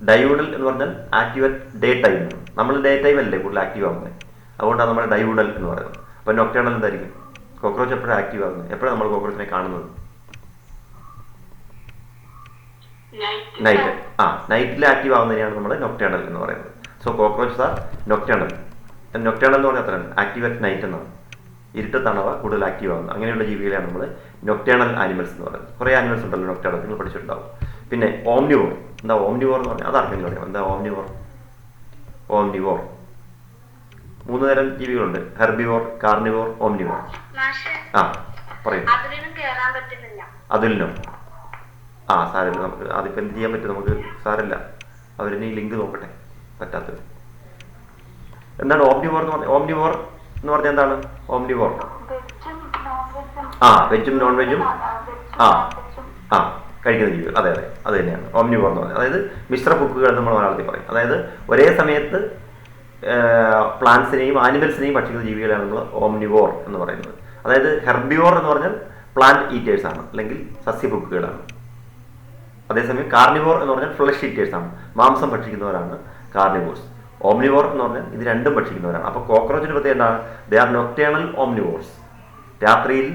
[SPEAKER 1] ഡയൂണൽ എന്ന് പറഞ്ഞാൽ ആക്റ്റീവ് അറ്റ് ഡേ ടൈം. നമ്മൾ ഡേ ടൈം അല്ലേ കൂടുതൽ ആക്റ്റീവ് ആവുന്നത്, അതുകൊണ്ടാണ് നമ്മൾ ഡയൂണൽ എന്ന് പറയുന്നത്. അപ്പോൾ നൊക്ടേണൽ എന്തായിരിക്കും? കോക്രോച്ച് എപ്പോഴാണ് ആക്റ്റീവ് ആകുന്നത്? എപ്പോഴാണ് നമ്മൾ കോക്രോച്ചിനെ കാണുന്നത്? നൈറ്റ്. നൈറ്റിൽ ആക്റ്റീവ് ആവുന്നതിനെയാണ് നമ്മൾ നൊക്ടേണൽ എന്ന് പറയുന്നത്. So cockroaches are nocturnal. Nocturnal എന്ന് പറഞ്ഞാൽ അത്രയാണ്, ആക്റ്റീവ് അറ്റ് നൈറ്റ് എന്നാണ്. ഇരുട്ടത്താണ് അവ കൂടുതൽ ആക്റ്റീവ് ആവുന്നത്. അങ്ങനെയുള്ള ജീവികളെയാണ് നമ്മൾ നൊക്ടേണൽ ആനിമൽസ് എന്ന് പറയുന്നത്. കുറേ ആനിമൽസ് ഉണ്ടല്ലോ നൊക്ടേണൽ, നിങ്ങൾ പഠിച്ചിട്ടുണ്ടാവും. പിന്നെ ഓംനിവോർ. എന്താ ഓംനിവോർ എന്ന് പറഞ്ഞാൽ? അതാർക്കെങ്കിലും അറിയാം എന്താ ഓംനിവോർ? 3 തരം ജീവികളുണ്ട്: ഹെർബിവോർ, കാർണിവോർ, ഓംനിവോർ. പറയൂ. അതിലിനോ? സാരമില്ല, നമുക്ക് അതിപ്പോൾ എന്ത് ചെയ്യാൻ പറ്റും? നമുക്ക് സാരമില്ല, അവരിനി ലിങ്ക് നോക്കട്ടെ. പറ്റാത്തത് എന്താണ് ഓംനിവോർ എന്ന് പറഞ്ഞാൽ? ഓംനിവോർ എന്ന് പറഞ്ഞാൽ എന്താണ് ഓംനിവോർ? വെജും നോൺ വെജും കഴിക്കുന്ന ജീവികൾ. അതെ, അത് തന്നെയാണ് ഓംനിവോർ എന്ന് പറഞ്ഞാൽ. അതായത് മിശ്രഭുക്കുകൾ എന്ന് നമ്മൾ മലയാളത്തിൽ പറയും. അതായത് ഒരേ സമയത്ത് പ്ലാന്റ്സിനെയും ആനിമൽസിനെയും ഭക്ഷിക്കുന്ന ജീവികളാണ് നമ്മൾ ഓംനിവോർ എന്ന് പറയുന്നത്. അതായത് ഹെർബിവോർ എന്ന് പറഞ്ഞാൽ പ്ലാന്റ് ഈറ്റേഴ്സ് ആണ്, അല്ലെങ്കിൽ സസ്യഭുക്കുകളാണ്. അതേസമയം കാർണിവോർ എന്ന് പറഞ്ഞാൽ ഫ്ലഷ് ഈറ്റേഴ്സ് ആണ്, മാംസം ഭക്ഷിക്കുന്നവരാണ് കാർണിവോർസ്. ഓംനിവോർ എന്ന് പറഞ്ഞാൽ ഇത് രണ്ടും ഭക്ഷിക്കുന്നവരാണ്. അപ്പോൾ കോക്രോച്ചിന് പ്രത്യേകം എന്താണ്? They are nocturnal omnivores. രാത്രിയിൽ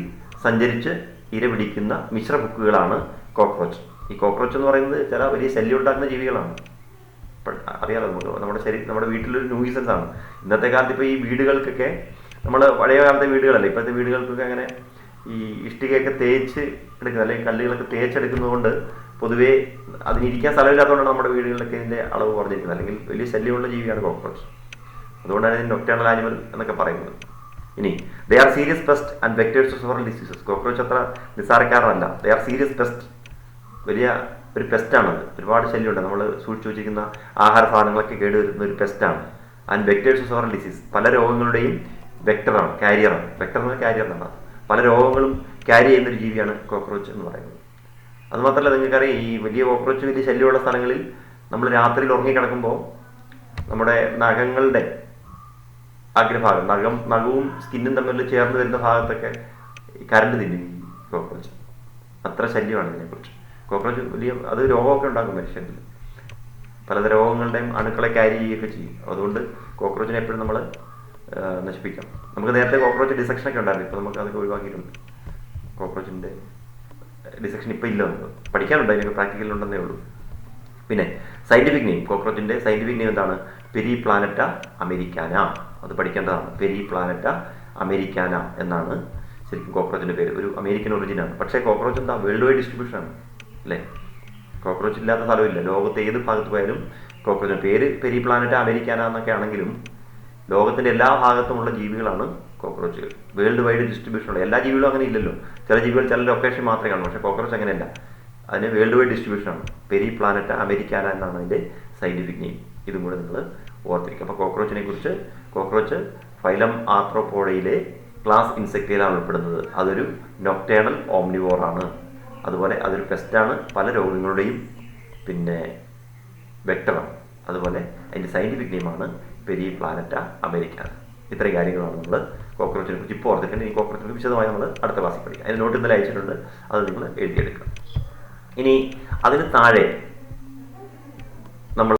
[SPEAKER 1] സഞ്ചരിച്ച് ഇര പിടിക്കുന്ന മിശ്രഭുക്കുകളാണ് കോക്രോച്ച്. ഈ കോക്രോച്ച് എന്ന് പറയുന്നത് ചില വലിയ ശല്യം ഉണ്ടാക്കുന്ന ജീവികളാണ്. അറിയാലോ, നമ്മുടെ വീട്ടിലൊരു ന്യൂയിസൻസ് ആണ്. ഇന്നത്തെ കാലത്ത് ഇപ്പോൾ ഈ വീടുകൾക്കൊക്കെ, നമ്മൾ പഴയ കാലത്തെ വീടുകളല്ലേ, ഇപ്പോഴത്തെ വീടുകൾക്കൊക്കെ അങ്ങനെ ഈ ഇഷ്ടികയൊക്കെ തേച്ച് എടുക്കുന്നത്, അല്ലെങ്കിൽ കല്ലുകളൊക്കെ തേച്ചെടുക്കുന്നതുകൊണ്ട് പൊതുവേ അതിനിരിക്കാൻ സ്ഥലമില്ലാത്തതുകൊണ്ടാണ് നമ്മുടെ വീടുകളിലൊക്കെ ഇതിൻ്റെ അളവ് കുറഞ്ഞിരിക്കുന്നത്. അല്ലെങ്കിൽ വലിയ ശല്യമുള്ള ജീവിയാണ് കോക്രോച്ച്. അതുകൊണ്ടാണ് ഇതിന് നൊക്ടേണൽ ആനിമൽ എന്നൊക്കെ പറയുന്നത്. ഇനി they are serious pest and vectors of several diseases. Cockroach അത്ര നിസ്സാരക്കാരനല്ല. ദേ ആർ സീരിയസ് പെസ്റ്റ്, വലിയ ഒരു പെസ്റ്റാണത്. ഒരുപാട് ശല്യമുണ്ട്. നമ്മൾ സൂക്ഷിച്ചു വെച്ചിരിക്കുന്ന ആഹാര സാധനങ്ങളൊക്കെ കേടുവരുന്ന ഒരു പെസ്റ്റാണ്. And vectors of several disease, പല രോഗങ്ങളുടെയും വെക്ടറാണ്, കാരിയറാണ്. വെക്ടർ എന്ന കാരിയർ എന്നാണ്. പല രോഗങ്ങളും ക്യാരി ചെയ്യുന്നൊരു ജീവിയാണ് കോക്രോച്ച് എന്ന് പറയുന്നത്. അതുമാത്രമല്ല, നിങ്ങൾക്കറിയാം ഈ വലിയ കോക്രോച്ച് വലിയ ശല്യമുള്ള സ്ഥലങ്ങളിൽ നമ്മൾ രാത്രിയിൽ ഉറങ്ങിക്കിടക്കുമ്പോൾ നമ്മുടെ നഖങ്ങളുടെ അഗ്രഭാഗം, നഖവും സ്കിന്നും തമ്മിൽ ചേർന്ന് വരുന്ന ഭാഗത്തൊക്കെ കരണ്ട് തിന്നും ഈ കോക്രോച്ച്. അത്ര ശല്യമാണ് ഇതിനെക്കുറിച്ച്. കോക്രോച്ച് വലിയ അത് രോഗമൊക്കെ ഉണ്ടാക്കും മനുഷ്യരിൽ. പലതരം രോഗങ്ങളുടെയും അണുക്കളെ ക്യാരി ചെയ്യുകയൊക്കെ ചെയ്യും. അതുകൊണ്ട് കോക്രോച്ചിനെ എപ്പോഴും നമ്മൾ നശിപ്പിക്കാം. നമുക്ക് നേരത്തെ കോക്രോച്ച് ഡിസെക്ഷനൊക്കെ ഉണ്ടായിരുന്നു. ഇപ്പോൾ നമുക്ക് അതൊക്കെ ഒഴിവാക്കിയിട്ടുണ്ട്. കോക്രോച്ചിൻ്റെ ഡിസെക്ഷൻ ഇപ്പോൾ ഇല്ല. നമുക്ക് പഠിക്കാനുണ്ട്, അതിനൊക്കെ പ്രാക്ടിക്കലുണ്ടെന്നേ ഉള്ളൂ. പിന്നെ സയൻറ്റിഫിക് നെയിം, കോക്രോച്ചിൻ്റെ സയൻറ്റിഫിക് നെയിം എന്താണ്? പെരിപ്ലാനറ്റ അമേരിക്കാന. അത് പഠിക്കേണ്ടതാണ്. പെരിപ്ലാനറ്റ അമേരിക്കാന എന്നാണ് ശരിക്കും കോക്രോച്ചിൻ്റെ പേര്. ഒരു അമേരിക്കൻ ഒറിജിനാണ്. പക്ഷേ കോക്രോച്ച് എന്താ വേൾഡ് വൈഡ് ഡിസ്ട്രിബ്യൂഷനാണ് അല്ലേ? കോക്രോച്ച് ഇല്ലാത്ത സ്ഥലമില്ല. ലോകത്തെ ഏത് ഭാഗത്ത് പോയാലും കോക്രോച്ചിന് പേര് പെരിപ്ലാനറ്റ അമേരിക്കാന എന്നൊക്കെ ആണെങ്കിലും ലോകത്തിൻ്റെ എല്ലാ ഭാഗത്തുമുള്ള ജീവികളാണ് കോക്രോച്ചുകൾ. വേൾഡ് വൈഡ് ഡിസ്ട്രിബ്യൂഷനുള്ള എല്ലാ ജീവികളും അങ്ങനെ ഇല്ലല്ലോ. ചില ജീവികൾ ചില ലൊക്കേഷൻ മാത്രമേ കാണൂ. പക്ഷേ കോക്രോച്ച് അങ്ങനെയല്ല. അതിന് വേൾഡ് വൈഡ് ഡിസ്ട്രിബ്യൂഷനാണ്. പെരിപ്ലാനറ്റ അമേരിക്കാന എന്നാണ് അതിൻ്റെ സയൻറ്റിഫിക് നെയിം. ഇതും കൂടെ നിങ്ങൾ ഓർത്തിരിക്കും. അപ്പോൾ കോക്രോച്ചിനെ കുറിച്ച്, കോക്രോച്ച് ഫൈലം ആർത്രോപോഡയിലെ ക്ലാസ് ഇൻസെക്റ്റയിലാണ് ഉൾപ്പെടുന്നത്. അതൊരു നൊക്ടേണൽ ഓംനിവോറാണ്. അതുപോലെ അതൊരു പെസ്റ്റാണ്, പല രോഗങ്ങളുടെയും പിന്നെ വെക്ടറാണ്. അതുപോലെ അതിൻ്റെ സയൻറ്റിഫിക് നെയിമാണ് പെരിപ്ലാനറ്റ അമേരിക്കാന. ഇത്രയും കാര്യങ്ങളാണ് നമ്മൾ കോക്രോച്ചിനെ കുറിച്ച് ഇപ്പോൾ ഓർത്തിട്ടുണ്ട്. ഈ കോക്രോച്ചിനെ വിശദമായി നമ്മൾ അടുത്ത ക്ലാസ്സിൽ പഠിക്കാം. അതിന് നോട്ട് ഇന്നലെ അയച്ചിട്ടുണ്ട്, അത് നിങ്ങൾ എഴുതിയെടുക്കണം. ഇനി അതിന് താഴെ നമ്മൾ